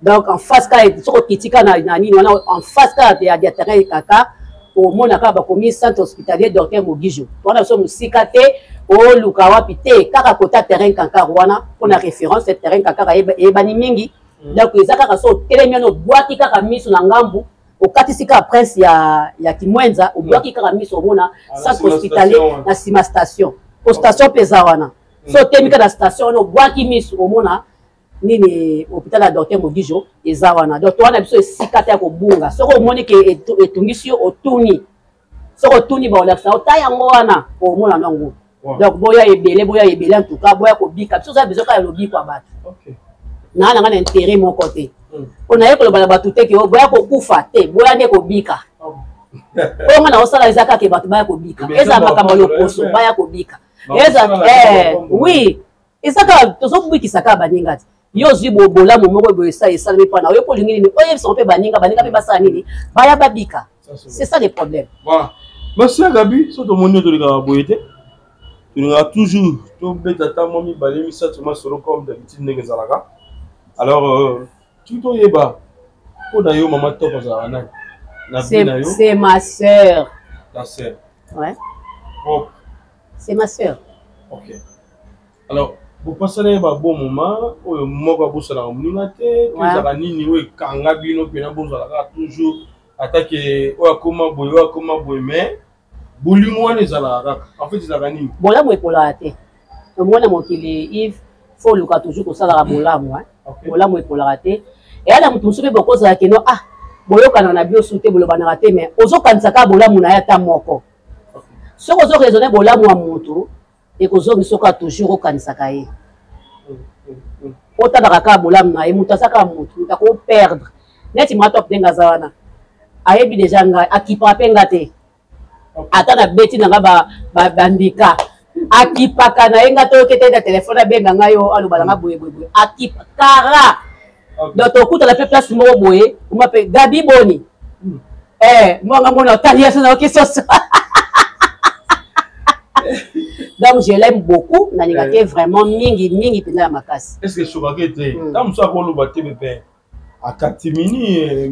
Donc en face quand soko kitika na nini wana en face quand il y a terrain Kankar au mona ka ba komi centre hospitalier docteur Mogijo. Wana so musikate o lukawa pite kaka kota terrain Kankar wana on a référence ce terrain Kankar e bani mingi. Donc ezaka ka so telemiano boaki kaka miso na ngambu au katisika prince ya Kimwenza au boaki kaka miso mona centre hospitalier na sima station. Au station pesa wana. So temika na station no boaki miso omona nini hôpital ya docteur Mogijo eza wana. Donc wana biso esikata ya kobunga. Soko omoni ke etungisi yo otuni. Soko otuni ba olakisa otaya yango wana omona nango. Donc boya ebele en tout cas boya kobika. Biso za besoka ya lobi kwa bato. OK. Na nga na intérêt mon côté. On a yeko loba bato te ke boya kokufa te, boya ne kobika. On na osala ezaka ke bato baya kobika. Eza makambo lokoso baya kobika. Eza oui, ezaka tozo kubikisa ka baninga ti. Yo zibo bolamu moko boye ça esalemi pa na yo ko lingini oye so pe baninga pe basala nini baya babika. C'est ça le problème. Voilà. Monsieur Gabi, so to monyo to lika boyete. Tu n'as toujours to beta ta momi balemi ça tu m'as solo comme d'habitude ndenge zalaka. Alors tu to yeba ko na yo mama to za na c'est ma sœur. Ta sœur. Ouais. Oh. C'est ma sœur. OK. Alors vous passez ba bon moment oyo moko bosala muninga te tozala nini we kanga bino pena bozala toujours attaquer oyo koma boye mais bolingo wana ezala en fait ezala nini bolamu ekola te omona mokili Yves faut luka toujours kosala bolamu bolamu ekola te et ala mutu musupe bokozala ke no ah boyokana na bio sute bolobana te mais ozokanisa ka bolamu na ya ta moko soko zo raisonner bolamu wa mutu et kozongi soka toujours okanisa ka ye otala ka bolamu na ye mutu asaka mutu ko perdre neti matop denga zawana ayebi déjà nga akipa penga te ata na beti na nga bandika akipaka na yenga to kete na telefone benga ngayo alobala nga boye akipa kara donc okuta la place moko boye uma pe Gabi Boni moi ngona talia sana question ça. Donc je l'aime beaucoup na ningate vraiment mingi pena makasi. Est-ce que chobake te tam so ko loba te bebe akatimini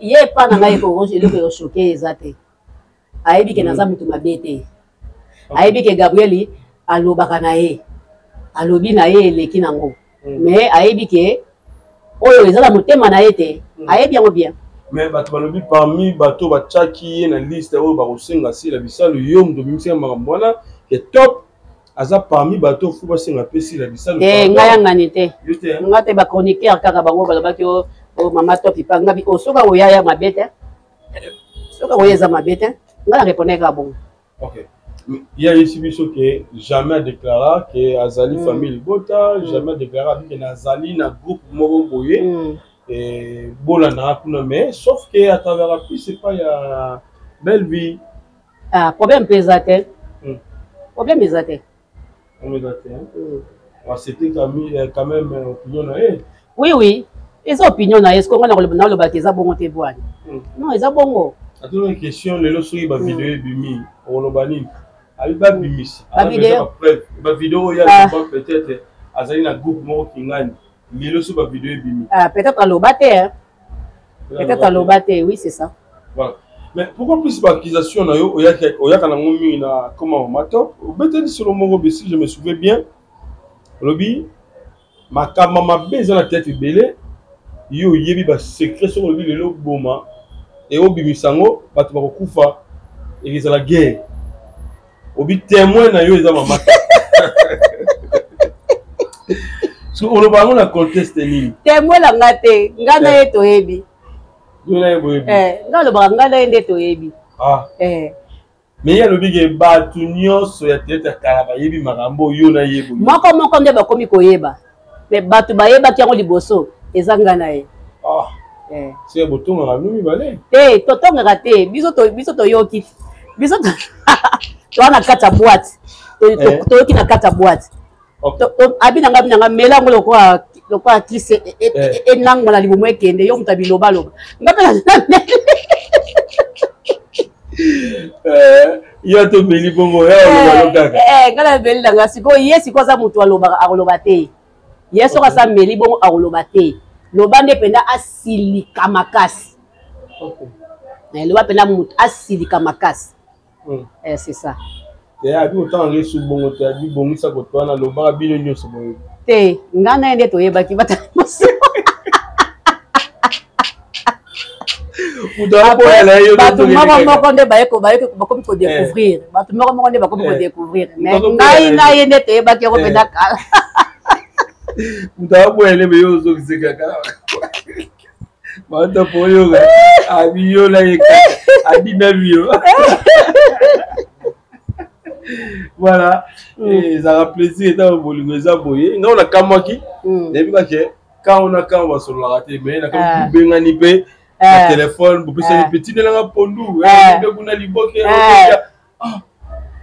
ye pa na ngai ko je le choquer ezate ayebi ke naza mutu mabete ayebi ke Gabrieli alobaka na ye alobi na ye eleki nango mais ayebi ke oyo ezala motema na ye te ayebi yango bien mais bato balobi parmi bato batiaki ye na liste oyo bakosenga sila bisalo yo mutu bimisenga makambo wana ke top aza parmi bato fu basenga pe sila bisalo ngai yangani te nga te bachroniqueur kaka bango balobaki o mama top ipanga bi osoka oyaya mabete soka oyeza mabete nga na répondre ka bon. OK. Il y a ici biso que jamais déclaré que Azali famille Bota, jamais déclaré que Azali na groupe moko boye et bolana kuna mais sauf que à travers la pluie c'est pas ya belle vie. Ah problème pesate. Problème pesate. On est d'accord. C'était quand même opinion na eh. Oui, les opinions na est-ce qu'on a le baptême bon te boire. Non, ils a bongo. Attends une question les lorsqu'il va vidéo bimi on bani. Ali ba bimis. Ba vidéo ya peut-être Azali na groupe moko kingani. Les lorsqu'il va vidéo bimi. Ah peut-être à l'obate hein. Peut-être à l'obate, oui, c'est ça. Voilà. Mais pourquoi plus l'accusation Oyaka Nangomi na comment mato? Peut-être sur le mot si je me souviens bien. Lobby, ma kamama beza la tête belé. Yo yebi ba secret sur le lelo boma. Et obi misango batu bakufa. Et ils la guerre. Obi témoin na yo eza mama. So on va on a contesté ni. Témoin la ngate, ngana eto yebi. Nga le bangala ende to yebi. Ah. Mais il y a le big batunyo so ya tete karaba yebi makambo yo na yebo. Moko nde ba komi koyeba. Mais batu ba yeba ki ngo liboso ezanga na ye. Ah. C'est botonga na numi balé. Totonga kate, biso to yoki. Biso to na kata boîte. To yoki na kata boîte. Abina ngabina melango lokwa klise enango na libumu ekende yo mutabi loba ngapela ya to meli bongo ya loba ngala beli nga siko yesi ko za mutu aloba akoloba te yeso ka sa meli bongo akoloba te loba nde penda asilika makasi. Loba penda mutu asilika makasi. C'est ça. Ya bi autant resu bongo te bi bongo sa ko twana loba bino nyoso boye. Te ngana ende to yeba ki bata mosi. Batu moko nde bayeko bakomi ko découvrir. Batu moko nde bakomi ko découvrir. Mais ngai ende to yeba ki ko penda kala. Muta bo ele be yo zo kiseka kala. Manda po yo abi yo la yeka abi na bio. Voilà, et ça a plaisir dans le volume ça boyer. On a kamaki, depuis que quand on a quand on va sur la rater, mais on a quand bien animé le téléphone, pour passer les petits de la pondou, et on a liboké.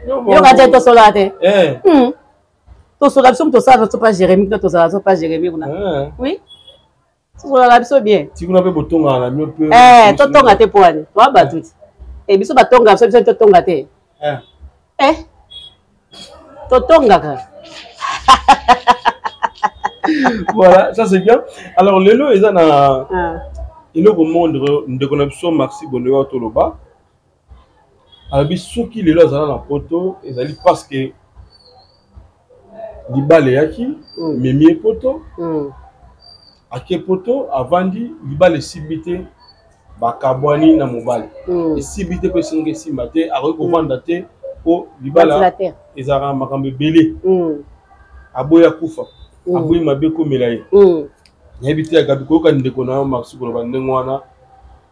Yo quand tu es sur la rater, tu sur la option, tu sais, tu pas Jérémy, tu sais pas Jérémy, oui. Sur la option bien. Si vous n'avez pas de tonga, la mieux peut. Tu tonga tes poils, toi bah tout. Et biso ba tonga, ça tu tonga tes. Totonga. Voilà, ça c'est bien. Alors, le lot est dans le monde de connexion Maxi Bonoyo Toloba. Alors, ceux qui les lois dans la photo, ils allaient parce que les balles yaki, mais mieux poto, à quel poto, avant dit, les balles sibité, bakabwani na mobile. Et sibité peut s'engager si matin, à recommander pour libala ezara makambe belé aboya kufa aboyi mabeko melaye yebiti ya gabiko ka ndeko na Maxi ko ba ndengwana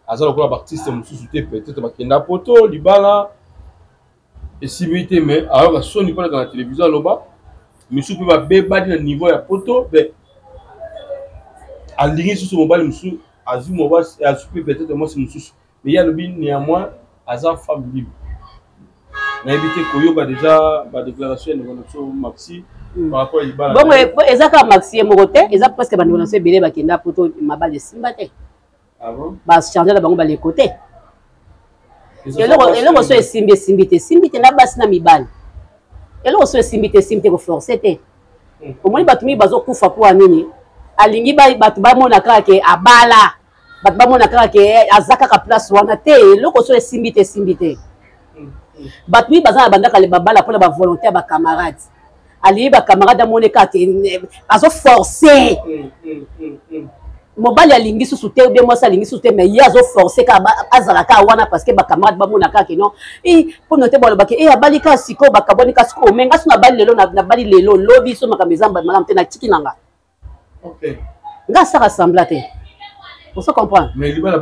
azala ko ba artiste mususu te peut-être ba kenda poto libala esibité mais alors la soni pas dans la télévision loba mususu ba bebadi na niveau ya poto be alingi sur mobile mususu azu mobile a super peut-être moi c'est mususu mais il y a le bin néanmoins azar femme libre. On a évité Koyoba déjà ma déclaration de connexion Maxi par rapport à Ibala. Bon, ezaka Maxi Morote, ezaka presque ba déclaration belé ba kenda poto mabal de Simbate. Ah bon? Ba changer la bango ba les côtés. Et là so simbite na basi na mibali. Et là so simbite ko forcer te. Au moins batumi bazo kufa pour anini. Alingi ba batu ba mona kaka abala. Batu ba mona kaka azaka ka place wana te. Loko so simbite. Batui bazana bandaka le babala pour la volonté ba camarades. Ali ba camarade moneka te azo forcer. Mobali alingi sous te bien moi ça alingi sous te mais il azo forcer ka azalaka wana parce que ba camarade ba monaka ke non. Et pour noter ba ke abali ka siko ba kaboni ka siko menga suna bali lelo na bali lelo lobi so makamezamba malam te na tiki nanga. OK. Nga ça rassemble te. Pour se comprendre. Mais il va la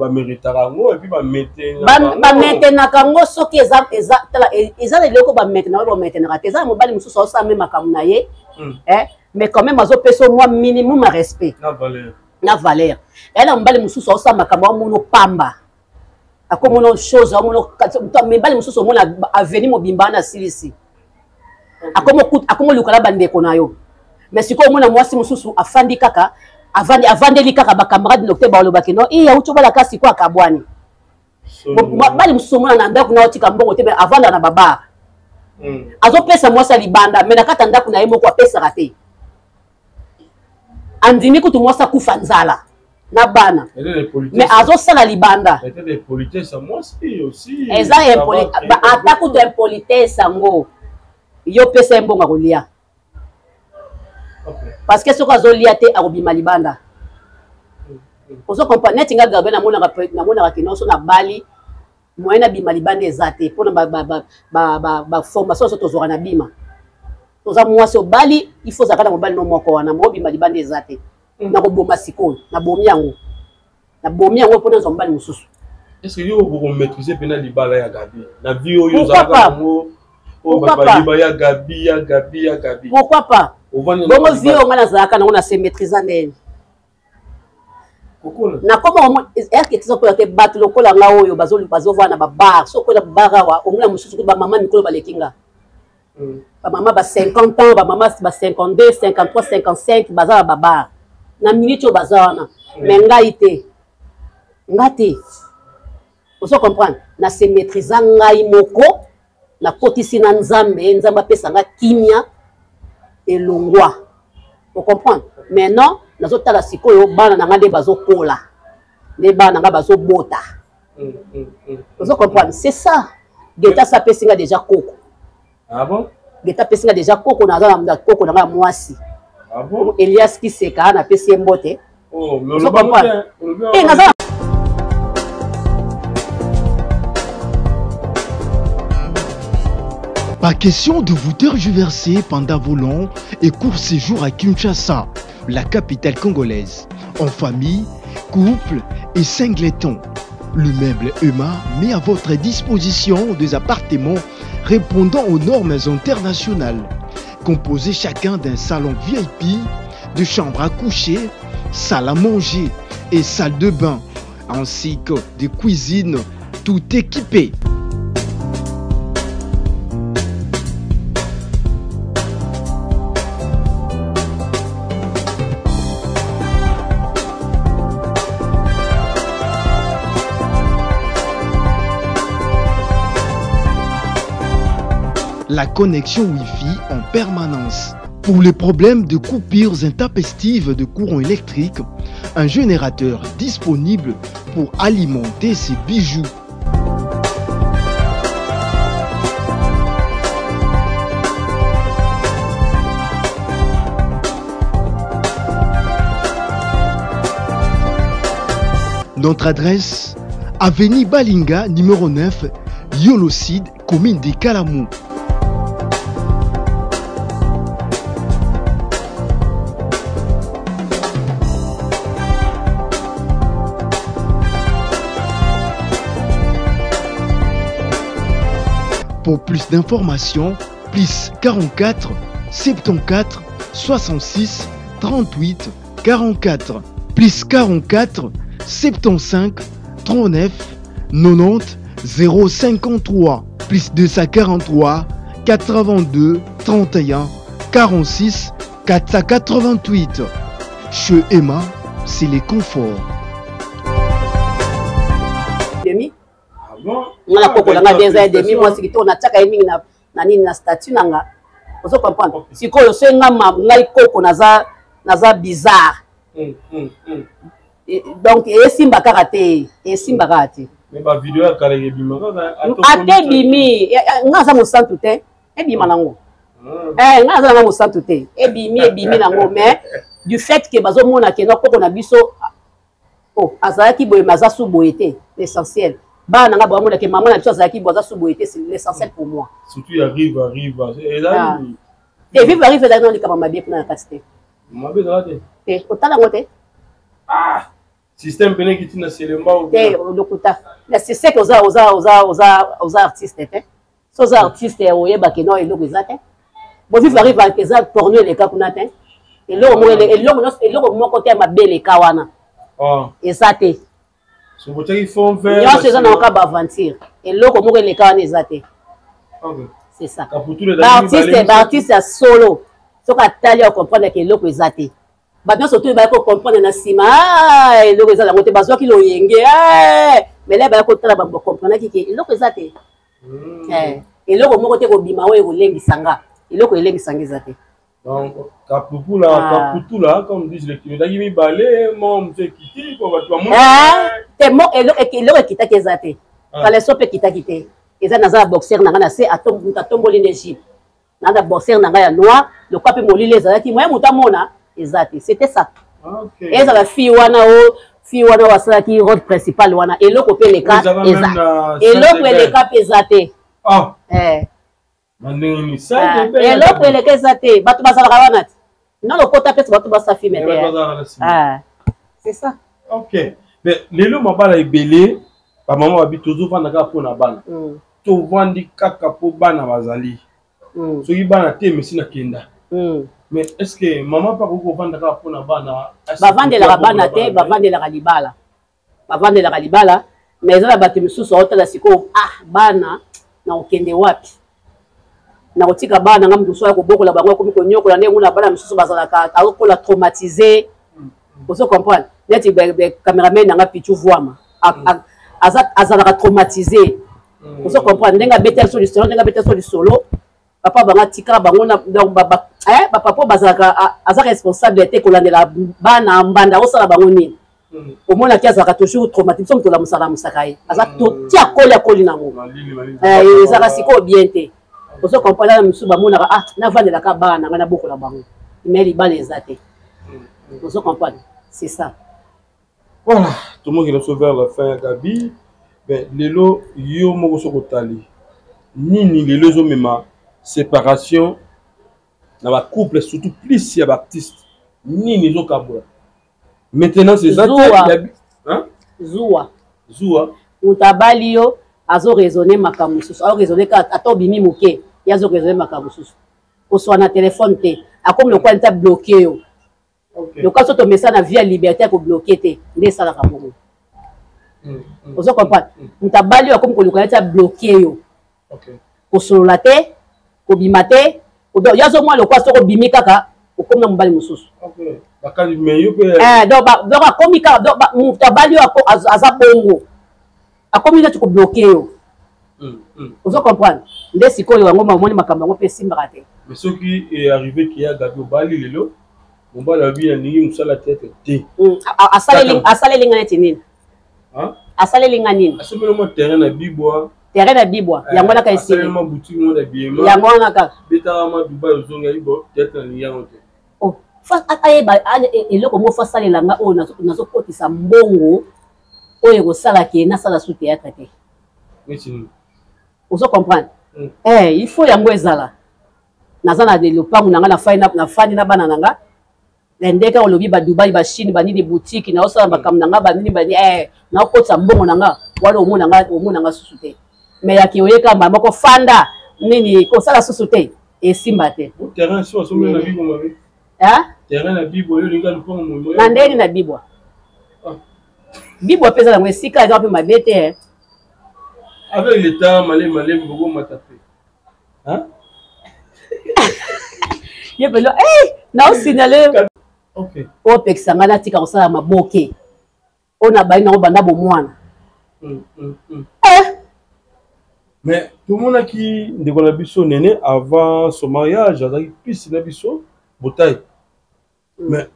mériter rango et puis va mettre ba maintenant kango soki eza le loko ba maintenant eza mobali mususu osa même makamuna ye mais quand même azo peso moi minimum respect na valeur elle mobali mususu osa makamwa muno pamba akomono chose akomono mobali mususu mona avenir mobimba na silisi akomo lukala bandeko na yo mais siko mona mwasi mususu afandi kaka avandeli kaka ba camarade docteur ba lobaki no iya ucho bala kasi kwa kabwani bali musomona na ndako na otika mbongo te avanda na baba azo pesa mwasa libanda mais nakata ndako na yemo kwa pesa raté andimi kutu mwasa kufa nzala na bana mais azosala libanda eza ata kutu impolitesse yango yo pesa mbongo kolia parce que soki azolia te akobima libanda ozo comprendre neti nga garbe namonaka kino so na bali moyen na bima libanda eza te mpona baformation so tozwaka na bima toza mwasi obali il faut zaka na mobali no moko wana mobima libanda eza te nakoboma sikoyo nabomi yango mpona nzwa mobali mosusu est-ce que yo okomaîtriser mpena libala ya gabi na vie oyo ozalaka yango ya gabi pourquoi pas bongo vie oyo nga nazalaka nango na se maîtrisa ndeni nakoma erketizakoya te bato lokola nga oyo bazovana na babar sokola babar awa omona mosusu bamama mikolo balekinga bamama ba 50 ans bamama ba 52 53 55 baza na babar na minute oyo baza wana me ngai te ozo comprendre na se maîtrisa ngai moko nakotisi na nzambe apesa nga kimia elongwa ocomprendre maintenant nazotala sikoyo bana na nga nde bazokola nde bana na nga bazobota ozo comprendre c'est ça geta sapesi nga déjà koko geta apesi nga déjà koko naza na koko na nga mwasi Elias Kiseka napesi ye mbote ozo comprendre naza Pas question de vous tergiverser pendant vos longs et courts séjours à Kinshasa, la capitale congolaise. En famille, couple et singleton. Le meuble Emma met à votre disposition des appartements répondant aux normes internationales. Composés chacun d'un salon VIP, de chambres à coucher, salle à manger et salle de bain, ainsi que des cuisines tout équipées. La connexion Wi-Fi en permanence. Pour les problèmes de coupures intempestives de courant électrique, un générateur disponible pour alimenter ces bijoux. Notre adresse, avenue Balinga, numéro 9, Yolocide, commune de Kalamou. Pour plus d'informations, plus 44 74 66 38 44, plus 44 75 39 90 053, plus 243 82 31 46 488. Chez Emma, c'est les conforts. Ngala koko na ngeza ya demi moi sikito na tsaka yemingi na nini na statut nanga ozo comprendre sikoyo so ngama ngai koko naza bizarre donc esimba karate mais ba vidéo ya kala yebima ate bimi ngaza mo santu te ebima nango ngaza na mo santu te ebimi nango mais du fait que bazo mona ke na koko na biso azalaki boye maza su boyete l'essentiel. Bah, nanga ba mona ke maman na biso azalaki boza su boyete c'est l'essentiel pour moi. Surtout il arrive et là et vivre arrive dans les kamama bien pour na kasté. Mabe dans la tête. Et otala ngote. Système pene qui tina selemba ou lokuta. Mais c'est ça que aux artistes hein. So aux artistes oyeba ke no eloko ezate. Bo vivre arrive avec les arts tourner les cas kuna te. Eloko moko te mabele kawana. Ezate. So vous avez fait un verre. Yo c'est ça na ka ba aventure. Eloko moko le kawana ezate. C'est ça. L'artiste à solo. Ce qu'on a comprendre que l'eau est athée. Maintenant surtout il va comprendre na sima l'eau est athée. Bazo qui lo yenge mais là il va comprendre que l'eau est athée. Et l'eau mo côté ko bima o lengi sanga. L'eau est lengi sanga athée. Donc, Kapoutou là, comme disent les Kinois, il balé, mon monsieur Kiti, pour votre maman. T'es mort et l'autre qui t'a quitté. Quand les sopes qui t'a quitté. Ils ont un boxeur, n'a pas assez à tomber l'énergie. N'a pas boxeur, n'a pas noir, le quoi peut mourir les autres qui moi, mon tamona, exact. C'était ça. Et ça la fille wana wasala qui rôle principal wana et l'autre peut les cas exact. Et l'autre les cas exact. Ah. Et l'autre les cas exact. Batu basala wana. Non le côté peut batu basa fi mettre. Ah. C'est ça. OK. Mais les lots mabala ebelé, ba maman habite toujours vendre ka pour na bana. To vandi kaka pour bana bazali. So yi bana te mesina kenda. Mais est-ce que maman pas ko vendre ka pour na bana? Ba vendre la bana te, ba vendre la libala. Ba vendre la libala, mais ça la batu mususu otala siko bana na okende wapi. Na otika bana ngam duso ya ko bokola bango ko mikonyoko la ndenge na bana mususu bazala ka akola traumatisé. Vous comprenez? Net caméraman n'a pas pu voir azala traumatisé. Vous comprenez? N'enga bêter sur le solo, papa banga tika bango na donc papa bazala aza responsabilité ko landela bana mbanda osala bango ni. Au moins la kiaza toujours traumatisé comme to la musala musakai. Aza to tia kolia kolina ngo. Ezaka siko bien te. Vous comprenez la musu ba mona na vande la ka bana na boko la bango. Mais li ba les até. Vous comprenez? C'est ça. Voilà, tout le monde qui est vers la fin, Gabi. Mais les lots, yo mo so kotali. Ni les lots même séparation. Dans la couple surtout plus si y a baptiste. Ni les autres kabula. Maintenant c'est ça. Hein? Zoua. Utabali yo azo raisonner makamususu. Azo raisonner ka atobimi moké. Yazo raisonner makamususu. Au soit na téléphone té. A comme le coin t'a bloqué yo. Le cas où tu mets ça dans la vie à liberté pour bloquer, c'est ça la camoufle. Vous comprenez? Tu as balayé comme que tu as bloqué. Pour se relater, pour bimater, il y a moins le cas où tu as bimé kaka, ou comme dans le bal moussous. Donc, comme tu as balayé à Zabongo, à comme tu as bloqué. Vous comprenez? Les psychologues, ils ont fait ça. Mais ce qui est arrivé, qui a Gabi au Bali, les lots. On va la vie à Nîmes, ça la tête est asale linga nini asale linga nini asale terrain na bibois yango na kaisi asale boutique mo da biema yango na ka beta ma Dubai ozonga ibo tête na yango te oh fa ayeba eloko mo fa sale langa o nazo kotisa mbongo oyo ko sala ke na sala sous théâtre te oui vous comprendre il faut yango ezala nazana de lopangu nanga na fani na bana nanga ndeka olobi ba Dubai ba Chine ba nini boutique na osala bakam nanga ba nini ba na okotsa mbongo nanga wala omona nga susu te mais yaki oyeka mama ko fanda nini ko sala susu te esimba te terrain so na bibo mabe terrain na bibo yo linga lupango mo na ndeni na bibo bibo pesa na esika eza pe mabete avec l'état malé bogo matape yepelo na signalé OK o pexanga na tika osala maboke ona bayi na obanda bo mwana mais tout le monde qui ndeko biso nene avant son mariage azaki plus na biso botaille mais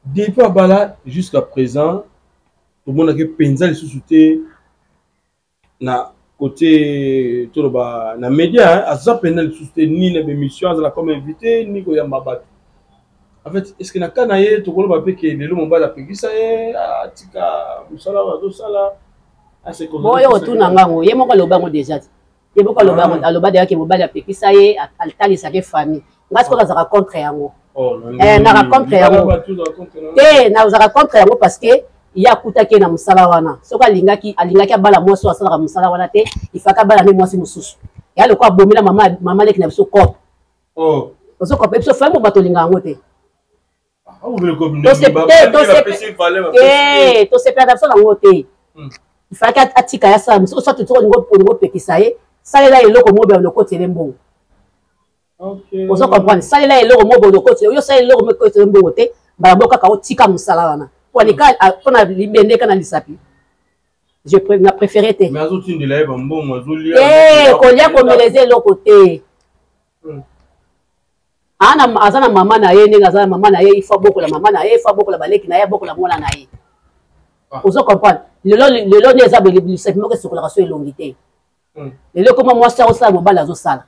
depuis bala jusqu'à présent tout le monde qui penza les sous-souté na côté tout ba na média aza penza les sous-souté ni na émission azala comme invité ni ko ya mabatu. En fait, est-ce que na kanaye to kolo ba peke lelo mobala pekisa atika musala wa sala ase ko boyo tuna ngango ye moko lobango déjà ye moko lobango aloba de ke mobala pekisa ye altali sa ke famille ngasi ko za contre yango na contre yango na za contre yango parce que ya kutaki na musala wana soka alingaki abala mwasi asala musala wana te ifaka bala ne mwasi mususu ya le ko bomila mama leki na biso ko so ko biso famo bato lingango te to se perdre sur la moto il fallait atika ya ça so tu to ngo pekisa ye salela eloko mobe no kotele mbongo OK on se comprendre salela eloko mobe no kotele yo salela eloko mobe kotele mbongo te ba boka ka otika musala wana pour na libende kana lisapi je préféré te mais azoti ndela ye mbongo azolia ko lia ko meleze eloko te azana maman na ye ndenge azana maman na ye il faut beaucoup la maman na ye il faut beaucoup la baleki na ye beaucoup la mwana na ye ozo comprendre lelo ne eza bilisaki moko esokolaka so elongi te lelo koma mwasi akosala mobali azosala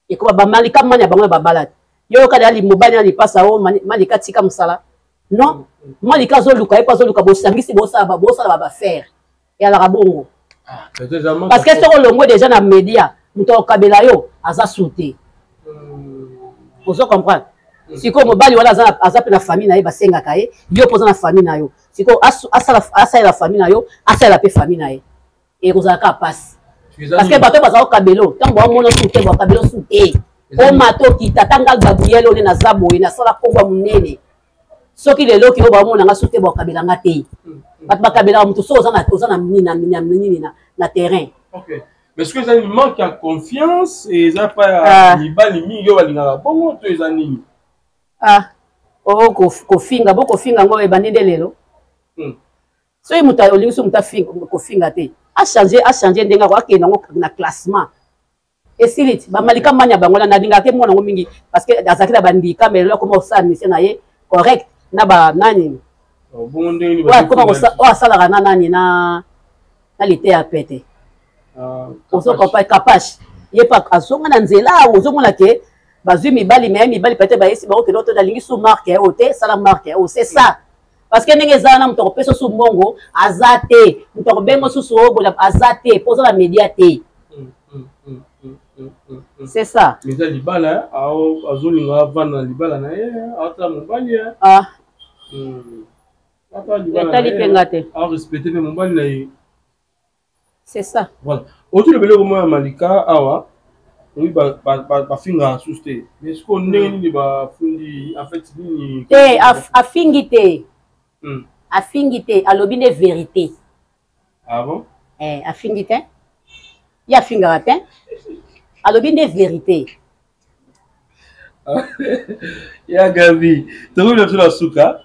ekoma bamalika mani ya bango ya babala te yo kaka ali mobali alipasa o malika tika mosala non malika azoluka ye mpo azoluka bosangisi bosala bafere eyalaka bongo parce que soko olongo déjà na média moto akokabela yo aza sute ozo comprendre sikoyo mobali wana aza mpe na famille na ye basengaka ye yo mpo oza na famille na yo sikoyo asalela famille na yo asalela mpe famille na ye ekozalaka pasi parce que bato baza kokabela ntango bamona su te bakabela su te omata okita tanga gabriel one naza boye nasala kongwa monene soki lelo oki oyo bamonanga su te bakabelanga te bato bakabelaka moto soki oza na nini na terrain. Mais est-ce que ça manque de confiance et ça pas libali mingi yo balingaka bongo to eza nini? Kofinga ngo ebandinde lelo. Soki moto olingi so moto kofinga te achange ndenge ako akenda ngo na classement esiliti bamalika manya bango nalingaka mwana ngo mingi parce que azalaki na bandika mais lelo akoma osala mission na ye correct na banani koma asalaka na nani na lite ya pete ozokopa kapashe ye pa azonga na nzela ozomona ke bazwi mibali me mibali peut-être bayesi bango kelo to nalingi su marque o te sala marque o c'est ça parce que ndenge ezala na moto akopesa su mbongo aza te moto akobenga susu obola aza te mpo oza na média te c'est ça mais eza libala azolinga avanda na libala na ye aotala mobali etali mpenga te arespecte mpe mobali na ye. C'est ça. Voilà. Autour de Belé Romain Malika, awa, oui, bafinga souste. Mais ce qu'on est, ni bafundi, en fait, ni. Afingite. Afingite, alobine vérité. Ah bon? Afingite. Il y a fingaratin. Alobine vérité. Il y a Gabi. Tu vois le la souka.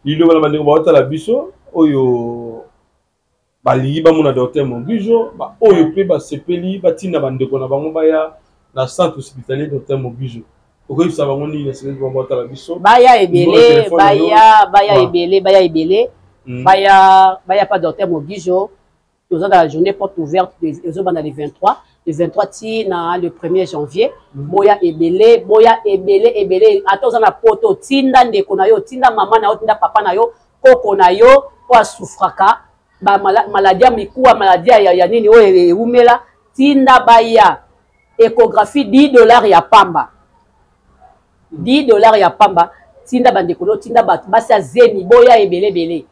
Il doit demander comment tu as la biso. Oyo. Bali ba mona docteur Mobujo ba oyo pe ba sepeli batina bandeko na bango baya na centre hospitalier docteur Mobujo okoyi sa bango ni lesele ba mbota la biso baya ebele baya pas docteur Mobujo nous avons la journée porte ouverte les banda le 23 ti na le 1er janvier boya ebele atoza na poto tinda ndeko na yo tinda mama na yo tinda papa na yo koko na yo po asufraka ba maladie mikuwa maladie ya nini oyo eumela tinda baya échographie $10 ya pamba $10 ya pamba tinda bandeko tinda bato basa zemi boya ebele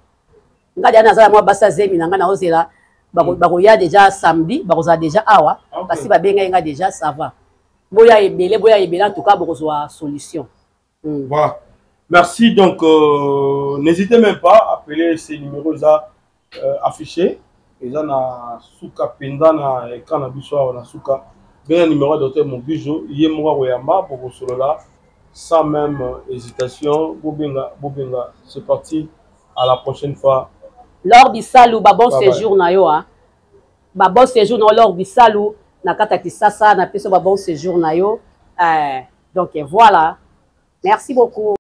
ngadi ana zala mwa basa zemi nanga na ozela bakoya déjà samedi bakoza déjà awa kasi babenga nga déjà ça va boya ebele en tout cas bokozwa solution. Voilà, merci. Donc n'hésitez même pas à appeler ces numéros là affiché eza na suka penda na écran na biso na suka bien numéro docteur Mobujo ye moko koyamba pour solola sans même hésitation bobenga c'est parti, à la prochaine fois. Lors du salut bon séjour na yo ba bon séjour na lors du salut na kata kisasa na peso ba bon séjour na yo donc voilà, merci beaucoup.